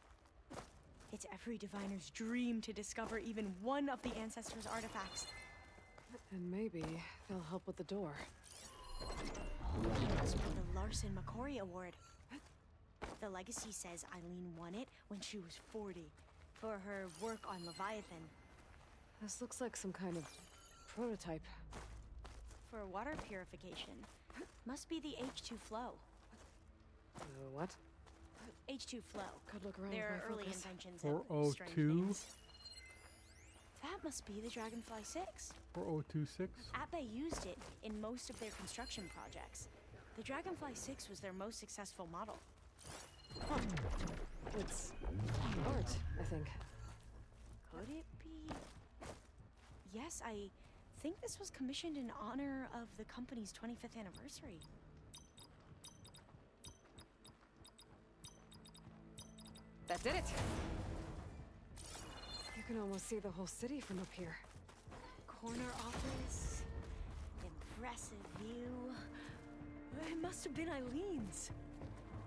It's every diviner's dream to discover even one of the ancestors' artifacts. And maybe they'll help with the door. Must be the Larson McCory Award. The legacy says Eileen won it when she was 40 for her work on Leviathan. This looks like some kind of prototype. For water purification. Must be the H2 flow. What? H2 flow. Could look around Their with my early focus. inventions have 402? strange names. That must be the Dragonfly 6. 4026? Ape used it in most of their construction projects. The Dragonfly 6 was their most successful model. Huh. It's art, I think. Could it be? Yes, I think this was commissioned in honor of the company's 25th anniversary. That did it! You can almost see the whole city from up here. Corner office. Impressive view. It must have been Eileen's.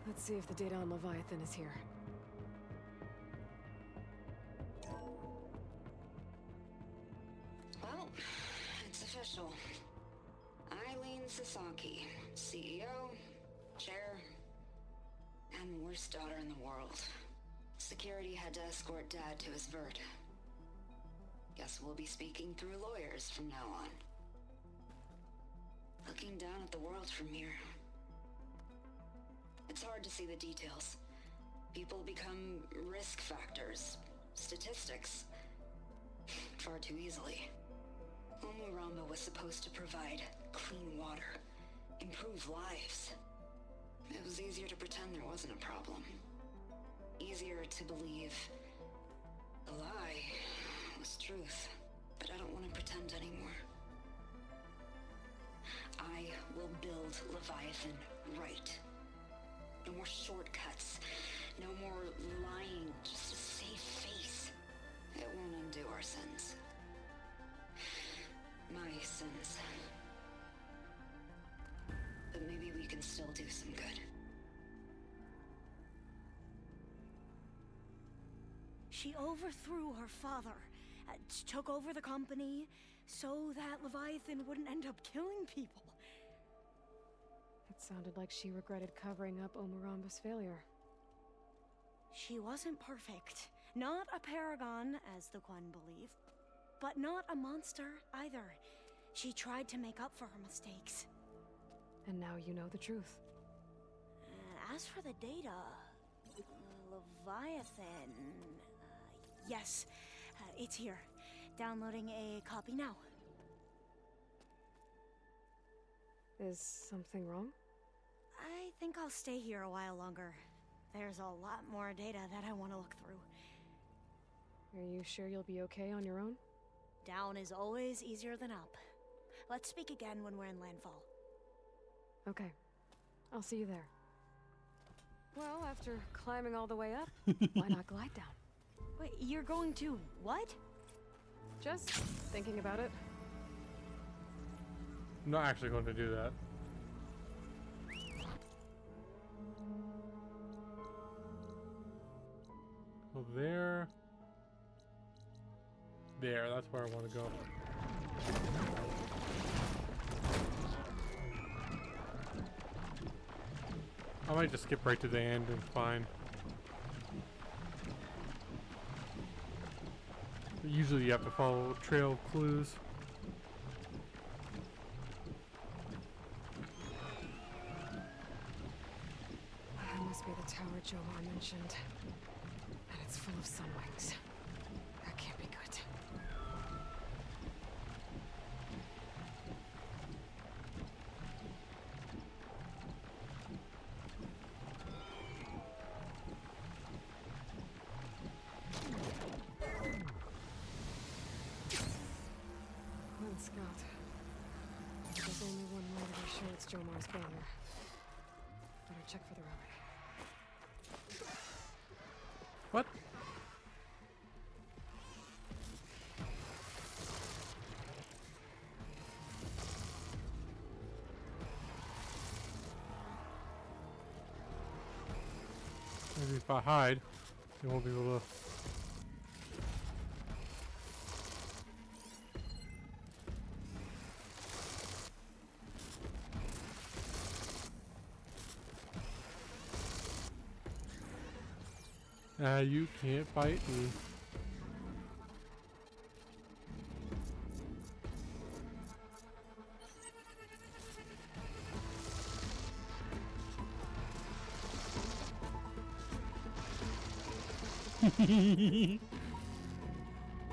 Let's see if the data on Leviathan is here. Well, it's official. Eileen Sasaki, CEO, chair, and worst daughter in the world. Security had to escort Dad to his vert. Guess we'll be speaking through lawyers from now on. Looking down at the world from here. It's hard to see the details. People become risk factors, statistics, far too easily. Omuramba was supposed to provide clean water, improve lives. It was easier to pretend there wasn't a problem. Easier to believe the lie was truth, but I don't want to pretend anymore. I will build Leviathan right. No more shortcuts, no more lying, just a safe face. It won't undo our sins. My sins. But maybe we can still do some good. She overthrew her father, took over the company, so that Leviathan wouldn't end up killing people. It sounded like she regretted covering up Omuramba's failure. She wasn't perfect. Not a paragon, as the Quan believe, but not a monster either. She tried to make up for her mistakes. And now you know the truth. As for the data, Leviathan... yes, it's here. Downloading a copy now. Is something wrong? I think I'll stay here a while longer. There's a lot more data that I want to look through. Are you sure you'll be okay on your own? Down is always easier than up. Let's speak again when we're in landfall. Okay. I'll see you there. Well, after climbing all the way up, why not glide down? Wait, you're going to what? Just thinking about it. I'm not actually going to do that. So there. There, that's where I want to go. I might just skip right to the end and fine. But usually you have to follow trail clues. That must be the tower Jomar mentioned. And it's full of sun wings. That can't be good. One scout. There's only one way to be sure it's Jomar's banner. Better check for the relic. What? Maybe if I hide, they won't be able to. You can't fight me.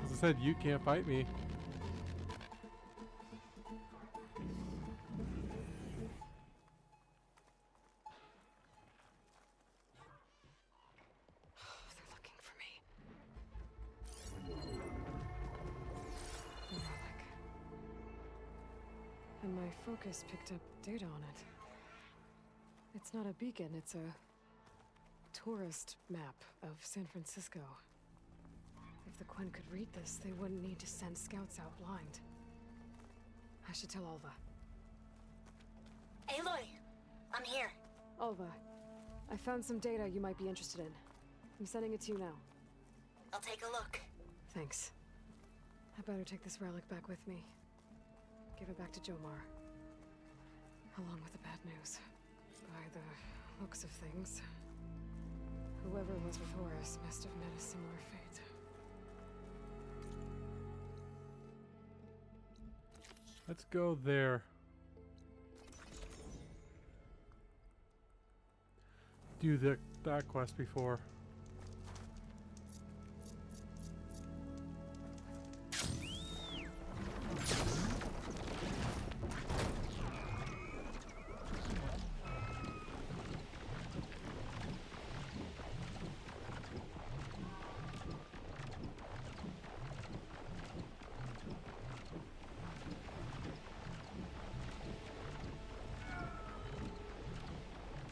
As I said, you can't fight me. They're looking for me. Relic. And my focus picked up data on it. It's not a beacon, it's a tourist map of San Francisco. If the Quen could read this, they wouldn't need to send scouts out blind. I should tell Alva. Aloy, I'm here. Alva, I found some data you might be interested in. I'm sending it to you now. I'll take a look. Thanks. I better take this relic back with me. Give it back to Jomar. Along with the bad news. By the looks of things, whoever was with Horus must have met a similar fate. Let's go there. Do that quest before.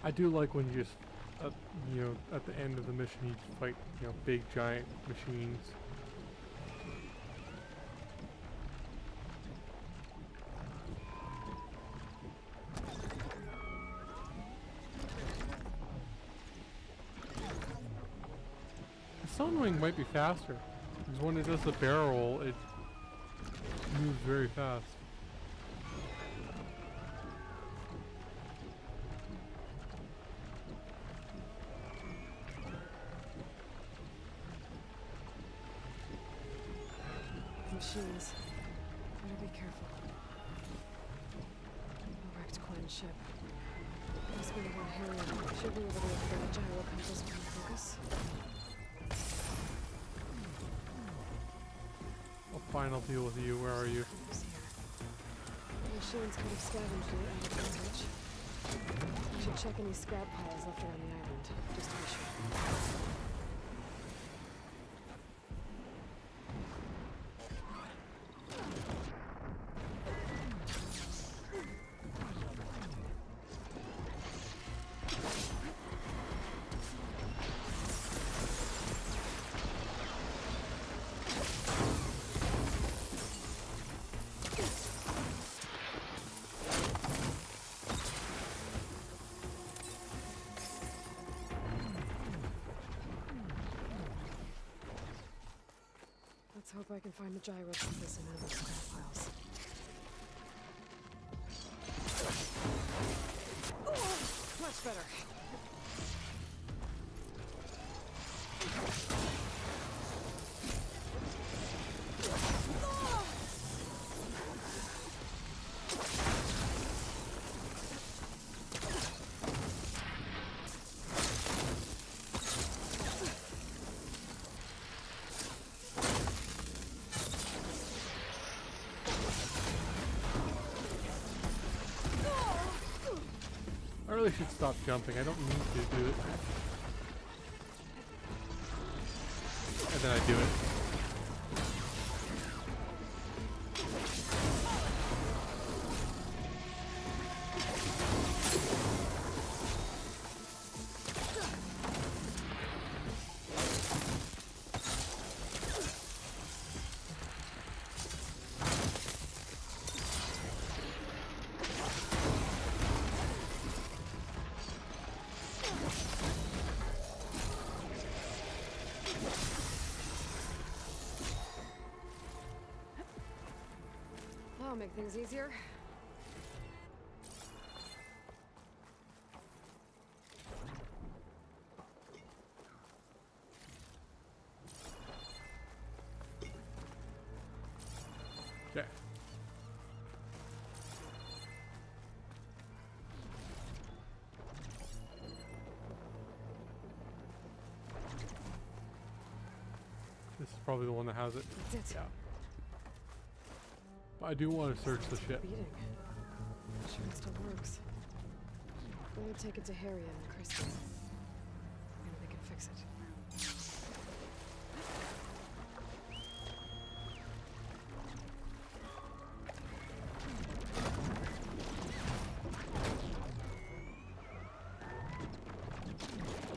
I do like when you just, you know, at the end of the mission you fight, you know, big giant machines. The Sun Wing might be faster, because when it does the barrel roll, it moves very fast. Machines. Better be careful. A wrecked Quen ship. Must be the one Harriet should be able to bring the gyro compass to focus. Fine, I'll deal with you. Where are you? The machines could have scavenged it out of the wreckage. I should check any scrap piles left around the island, just to be sure. Let's hope I can find the gyro compass in one of those scrap piles. Oh, much better. I really should stop jumping. I don't need to do it. And then I do it. That'll make things easier. Okay. This is probably the one that has it. That's it. Yeah. But I do want to search the ship. Beating. Sure it still works. I'm gonna take it to Harry and Kristen. Maybe they can fix it.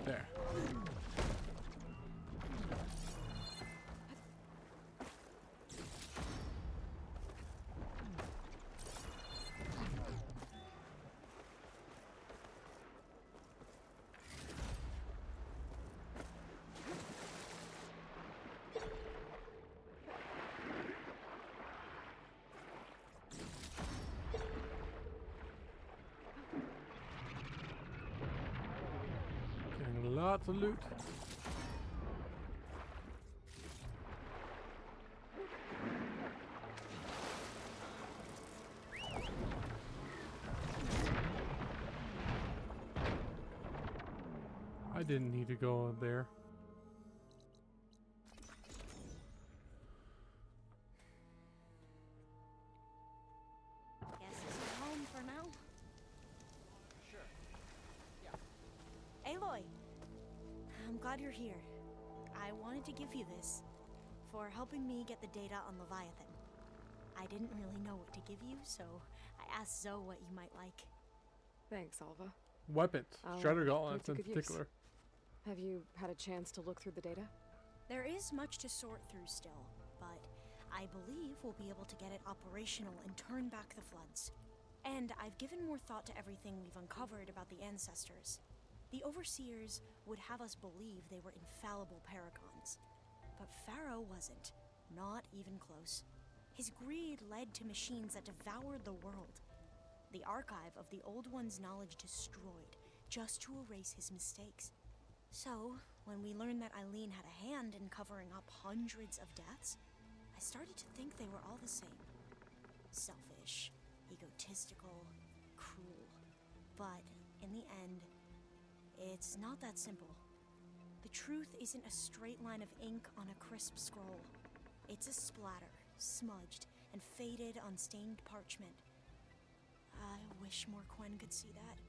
There. Getting lots of loot. I didn't need to go there. Guess this is home for now. Sure. Yeah. Aloy, I'm glad you're here. I wanted to give you this for helping me get the data on Leviathan. I didn't really know what to give you, so I asked Zoe what you might like. Thanks, Alva. Weapons. I'll Shredder put gauntlets to in good use. particular. Have you had a chance to look through the data? There is much to sort through still, but I believe we'll be able to get it operational and turn back the floods. And I've given more thought to everything we've uncovered about the ancestors. The Overseers would have us believe they were infallible paragons. But Pharaoh wasn't. Not even close. His greed led to machines that devoured the world. The archive of the Old One's knowledge destroyed, just to erase his mistakes. So, when we learned that Eileen had a hand in covering up hundreds of deaths, I started to think they were all the same. Selfish, egotistical, cruel. But, in the end, it's not that simple. The truth isn't a straight line of ink on a crisp scroll. It's a splatter, smudged, and faded on stained parchment. I wish more Quen could see that,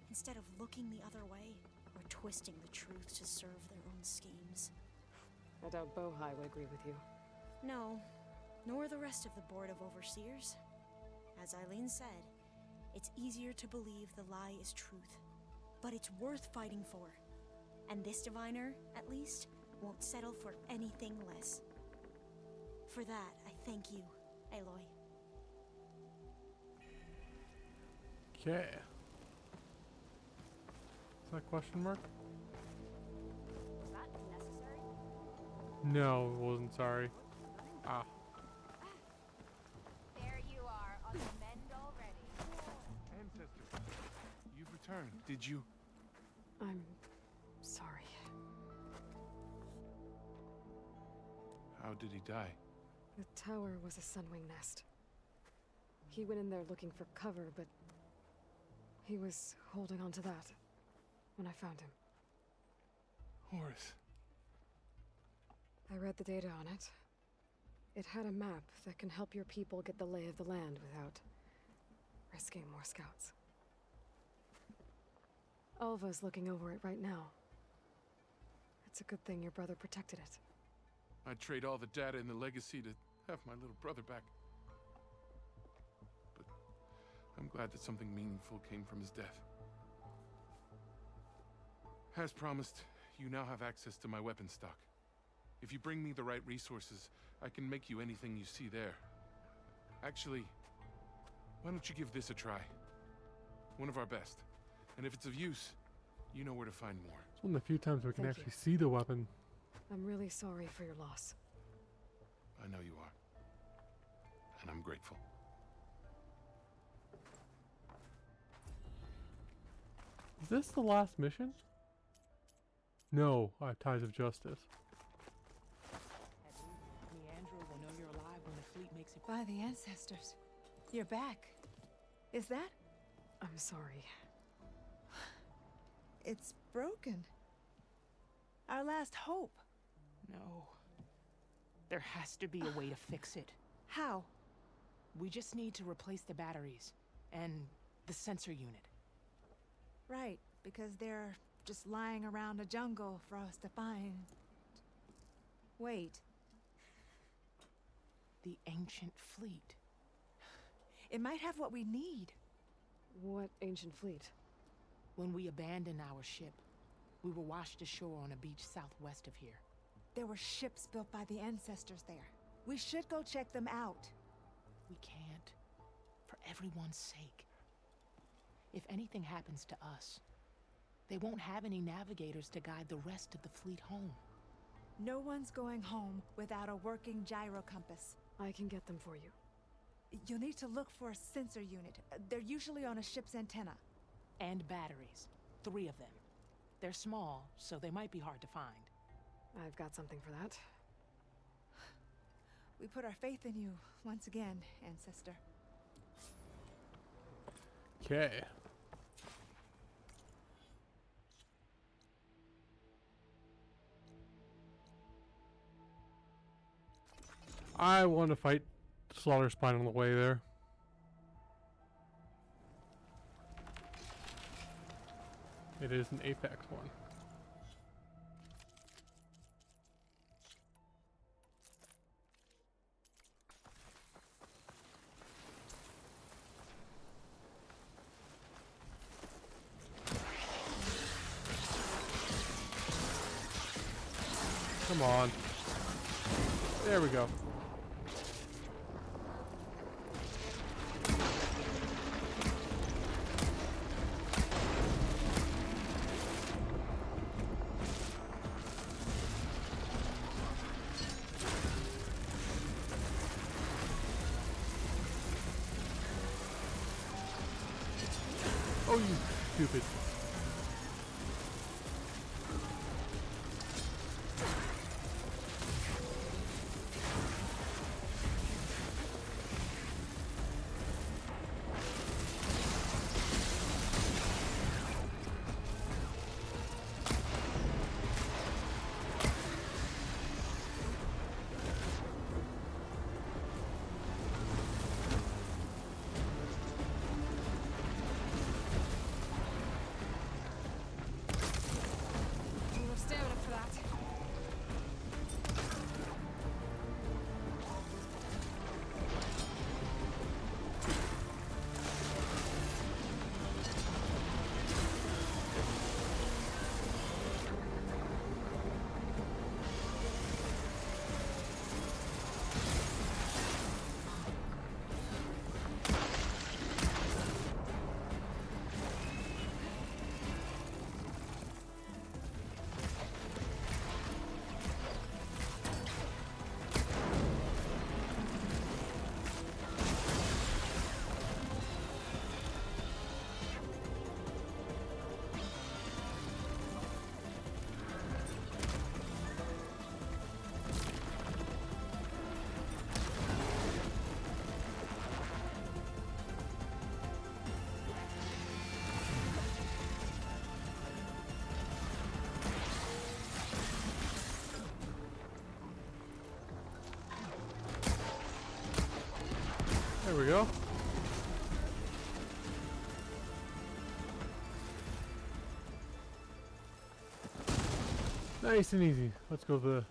instead of looking the other way, or twisting the truth to serve their own schemes. I doubt Bohai would agree with you. No, nor the rest of the Board of Overseers. As Eileen said, it's easier to believe the lie is truth, but it's worth fighting for. And this diviner, at least, won't settle for anything less. For that, I thank you, Aloy. Okay. Is that a question mark? Was that necessary? No, it wasn't. Sorry. Ah. There you are, on the mend already. Ancestor, you've returned. Did you? I'm sorry. How did he die? The tower was a sunwing nest. He went in there looking for cover, but he was holding on to that when I found him. Horace. I read the data on it. It had a map that can help your people get the lay of the land without risking more scouts. Alva's looking over it right now. It's a good thing your brother protected it. I'd trade all the data in the legacy to have my little brother back. But I'm glad that something meaningful came from his death. As promised, you now have access to my weapon stock. If you bring me the right resources, I can make you anything you see there. Actually, why don't you give this a try? One of our best. And if it's of use, you know where to find more. It's one of the few times we can Thank actually you. see the weapon. I'm really sorry for your loss. I know you are. And I'm grateful. Is this the last mission? No, I have Ties of Justice. Leandro will know you're alive when the fleet makes By the ancestors. You're back. Is that? I'm sorry. It's broken. Our last hope. No. There has to be a way to fix it. How? We just need to replace the batteries and the sensor unit. Right, because they're just lying around a jungle for us to find. Wait. The ancient fleet. It might have what we need. What ancient fleet? When we abandoned our ship, we were washed ashore on a beach southwest of here. There were ships built by the ancestors there. We should go check them out. We can't. For everyone's sake. If anything happens to us, they won't have any navigators to guide the rest of the fleet home. No one's going home without a working gyro compass. I can get them for you. You'll need to look for a sensor unit. They're usually on a ship's antenna. And batteries. 3 of them. They're small, so they might be hard to find. I've got something for that. We put our faith in you once again, Ancestor. Okay. I want to fight Slaughter Spine on the way there. It is an Apex one. Come on. There we go. Oh, you stupid. Enough stamina for that. There we go. Nice and easy. Let's go to the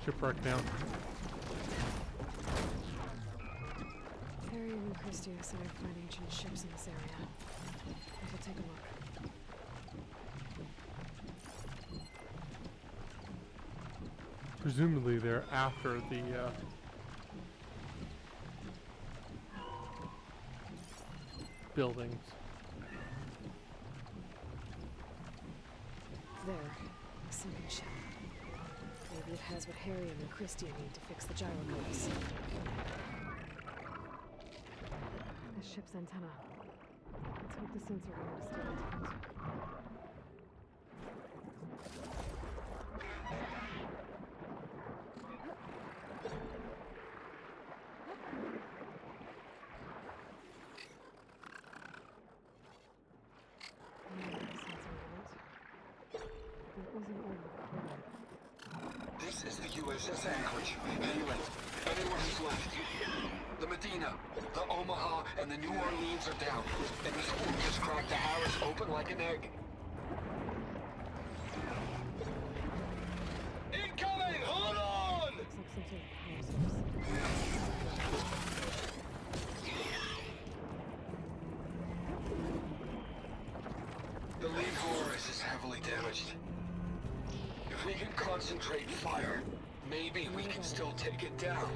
shipwreck now. Harry and Christie said I'd find ancient ships in this area. We'll take a look. Presumably they're after the buildings. There, a sinking ship. Maybe it has what Harry and Christie need to fix the gyro compass. The ship's antenna. Let's hope the sensor unit is still intact. This is the USS Anchorage. Hailing. Anyone who's left. The Medina, the Omaha, and the New Orleans are down. And the swarm just cracked the Harris open like an egg. Incoming! Hold on! The lead Horus is heavily damaged. If we can concentrate fire, maybe we can still take it down.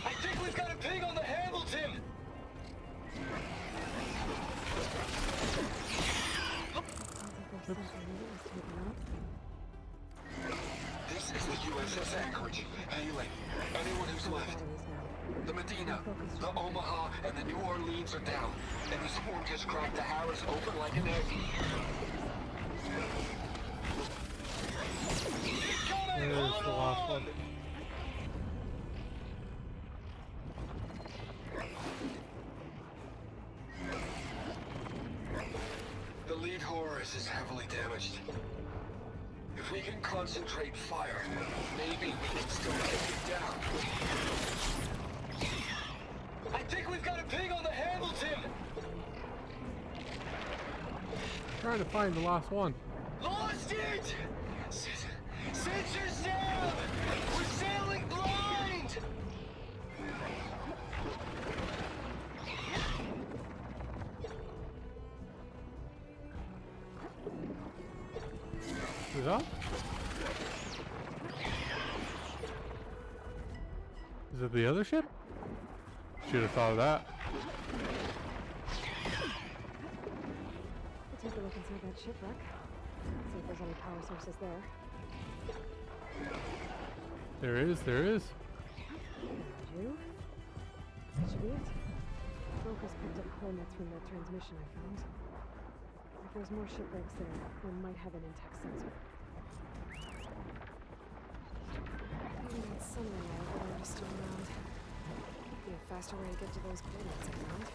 I think we've got a ping on the Hamilton! This is the USS Anchorage. Hailing. Anyone who's left. The Medina, the Omaha, and the New Orleans are down. And the swarm just cracked the Harris open like an egg. There's the last one. The lead Horus is heavily damaged. If we can concentrate fire, maybe we can still take it down. I think we've got a ping on the Hamilton! Trying to find the last one. Lost it! Sensors down! We're sailing blind! Is that? Is it the other ship? Should have thought of that. We'll take a look inside that shipwreck. See if there's any power sources there. There is. Found you. That should be it. Brokers picked up coordinates from that transmission I found. If there's more shipwrecks there, one might have an intact sensor. Maybe that sunlight over there is still around. Be a faster way to get to those coordinates I found.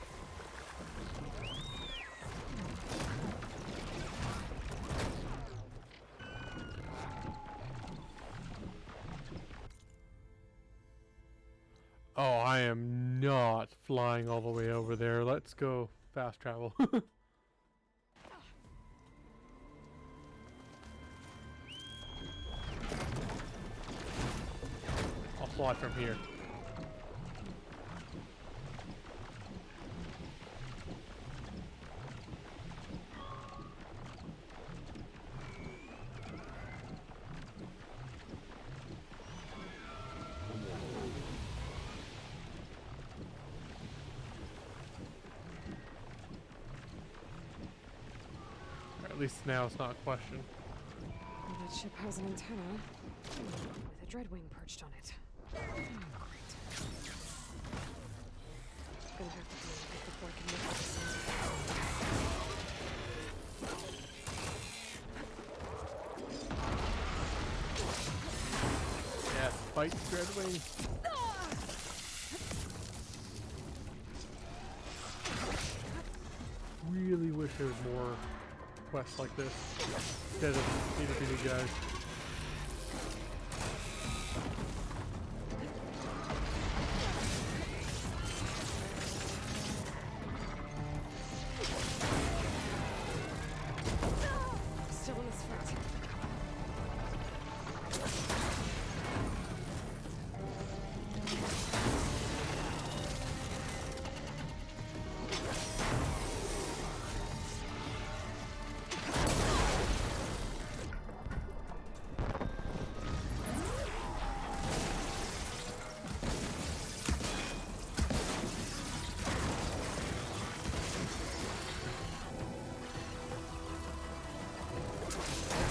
Oh, I am not flying all the way over there. Let's go fast travel. I'll fly from here. At least now it's not a question. Well, that ship has an antenna with a dreadwing perched on it. Great. Gonna have to deal with it before I can make this sensor. Yeah, fight dreadwing. Really wish there was more quests like this instead of itty-bitty guys. Still in this front.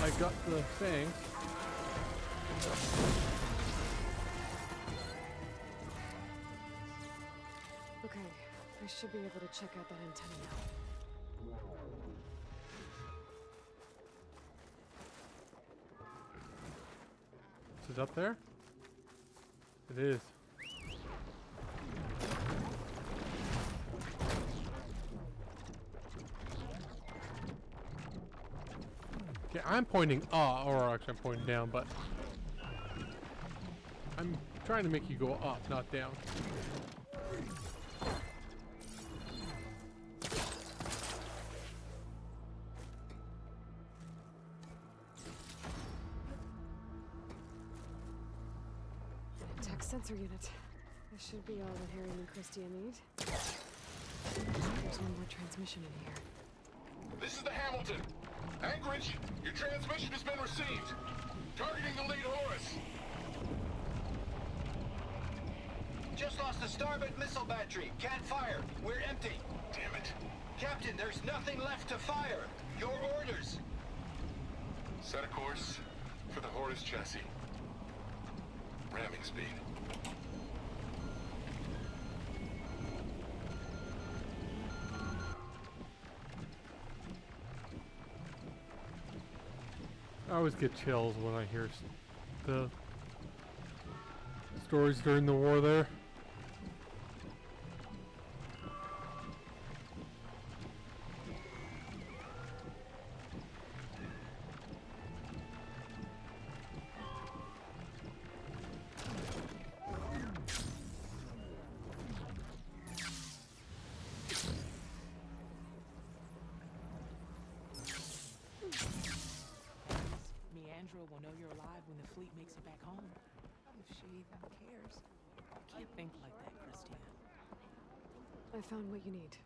I got the thing. Okay, I should be able to check out that antenna now. Is it up there? It is. Okay, I'm pointing up, or actually I'm pointing down, but I'm trying to make you go up, not down. Tech sensor unit. This should be all that Harry and Christia need. There's one more transmission in here. This is the Hamilton. Anchorage, your transmission has been received. Targeting the lead Horus. Just lost the starboard missile battery. Can't fire. We're empty. Damn it. Captain, there's nothing left to fire. Your orders. Set a course for the Horus chassis. Ramming speed. I always get chills when I hear the stories during the war there. Will know you're alive when the fleet makes it back home. If she even cares. Can't think like that, Christia. I found what you need.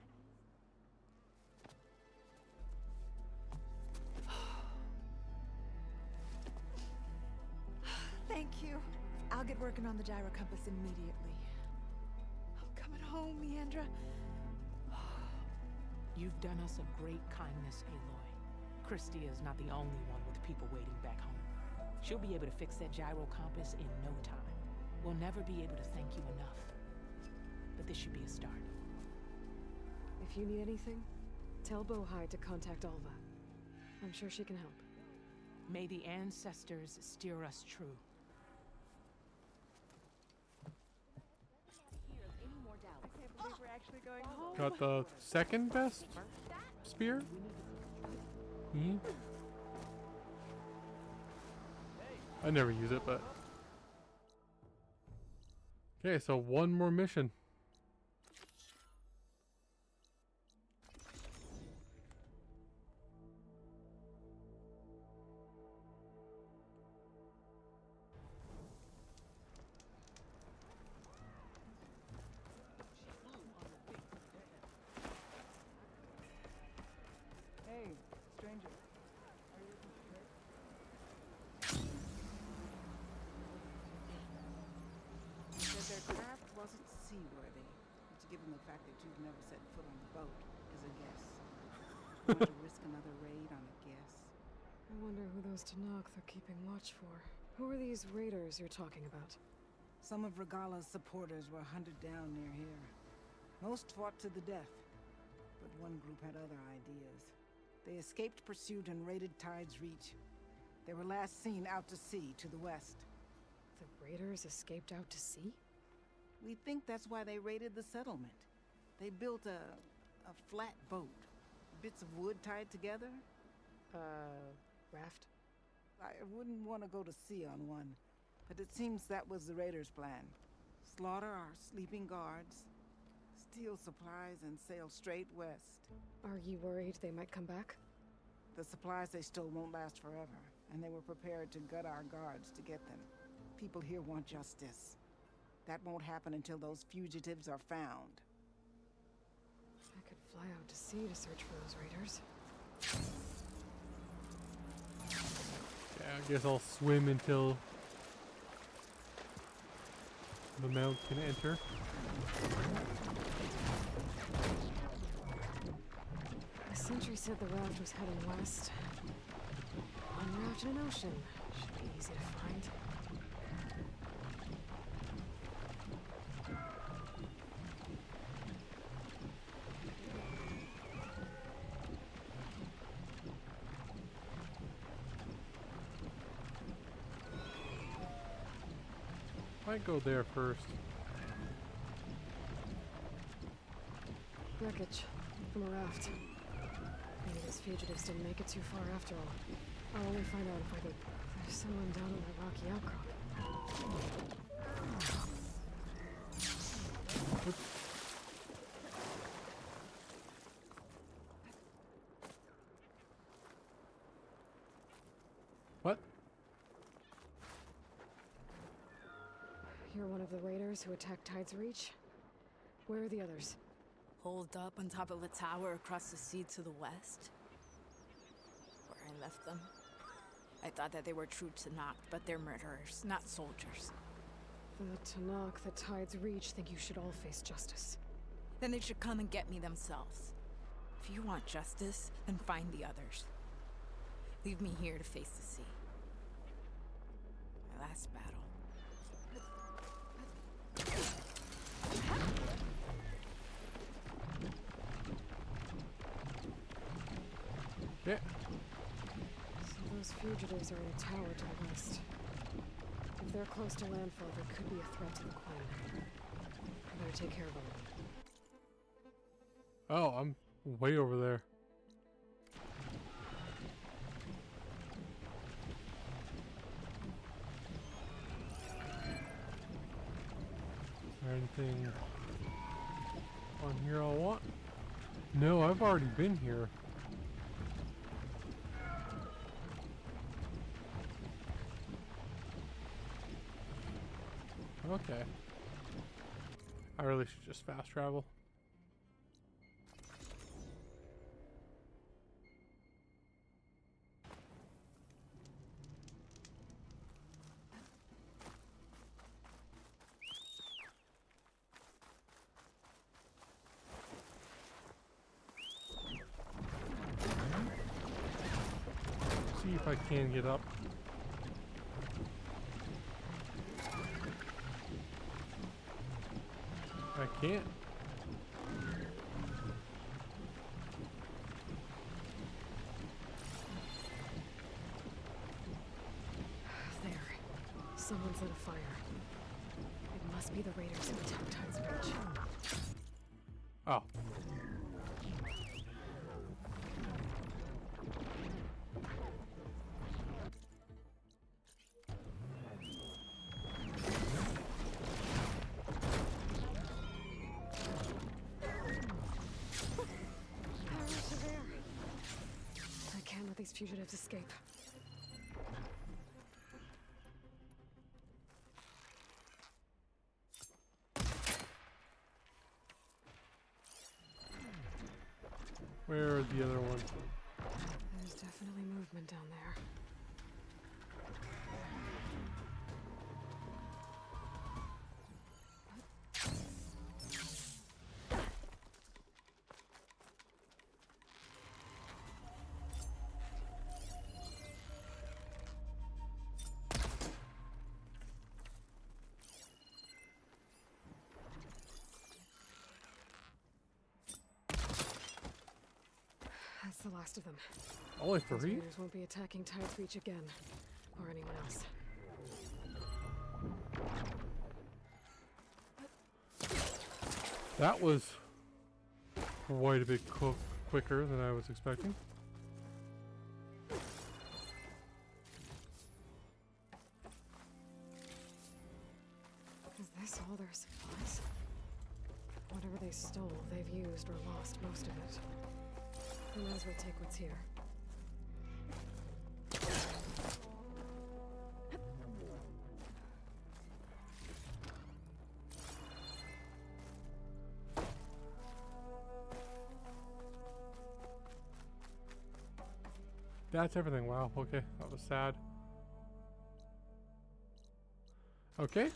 Thank you. I'll get working on the gyro compass immediately. I'm coming home, Leandra. You've done us a great kindness, Aloy. Christia is not the only one with people waiting back home. She'll be able to fix that gyro compass in no time. We'll never be able to thank you enough. But this should be a start. If you need anything, tell Bohai to contact Alva. I'm sure she can help. May the ancestors steer us true. Got the second best spear? Yeah. I never use it, but... Okay, so one more mission. Hey, stranger. Are you looking for Kurt? Said their craft wasn't seaworthy, which, given the fact that you've never set foot on the boat, is a guess. Want to risk another raid on a guess? I wonder who those Tanakh they're keeping watch for. Who are these raiders you're talking about? Some of Regala's supporters were hunted down near here. Most fought to the death, but one group had other ideas. They escaped pursuit and raided Tide's Reach. They were last seen out to sea to the west. The raiders escaped out to sea? We think that's why they raided the settlement. They built a flat boat. Bits of wood tied together. Raft? I wouldn't want to go to sea on one, but it seems that was the raiders' plan. Slaughter our sleeping guards, steal supplies, and sail straight west. Are you worried they might come back? The supplies they stole won't last forever, and they were prepared to gut our guards to get them. People here want justice. That won't happen until those fugitives are found. I could fly out to sea to search for those raiders. Yeah, I guess I'll swim until the mount can enter. The sentry said the raft was heading west. One raft in an ocean. Should be easy to find. Might go there first. Wreckage from a raft. Maybe those fugitives didn't make it too far after all. I'll only find out if I can. There's someone down in that rocky outcrop. What? You're one of the raiders who attacked Tide's Reach? Where are the others? Holed up on top of a tower across the sea to the west. Where I left them. I thought that they were true Tanakh, but they're murderers, not soldiers. The Tanakh, the Tide's Reach, think you should all face justice. Then they should come and get me themselves. If you want justice, then find the others. Leave me here to face the sea. My last battle. Yeah. So those fugitives are in a tower to the west. If they're close to landfall, there could be a threat to the Queen. I better take care of them. Oh, I'm way over there. Is there anything on here I want? No, I've already been here. Okay. I really should just fast travel. See if I can get up. I can't. There. Someone's lit a fire. It must be the raiders who attacked Tide's Reach. Oh. I can't let these fugitives escape. Where are the other ones? There's definitely movement down there. That's the last of them. Only Those 3? raiders won't be attacking Tide's Reach again, or anyone else. That was quite a bit quicker than I was expecting. Is this all their supplies? Whatever they stole, they've used or lost most of it. We might as well take what's here. That's everything. Wow. Okay. That was sad. Okay.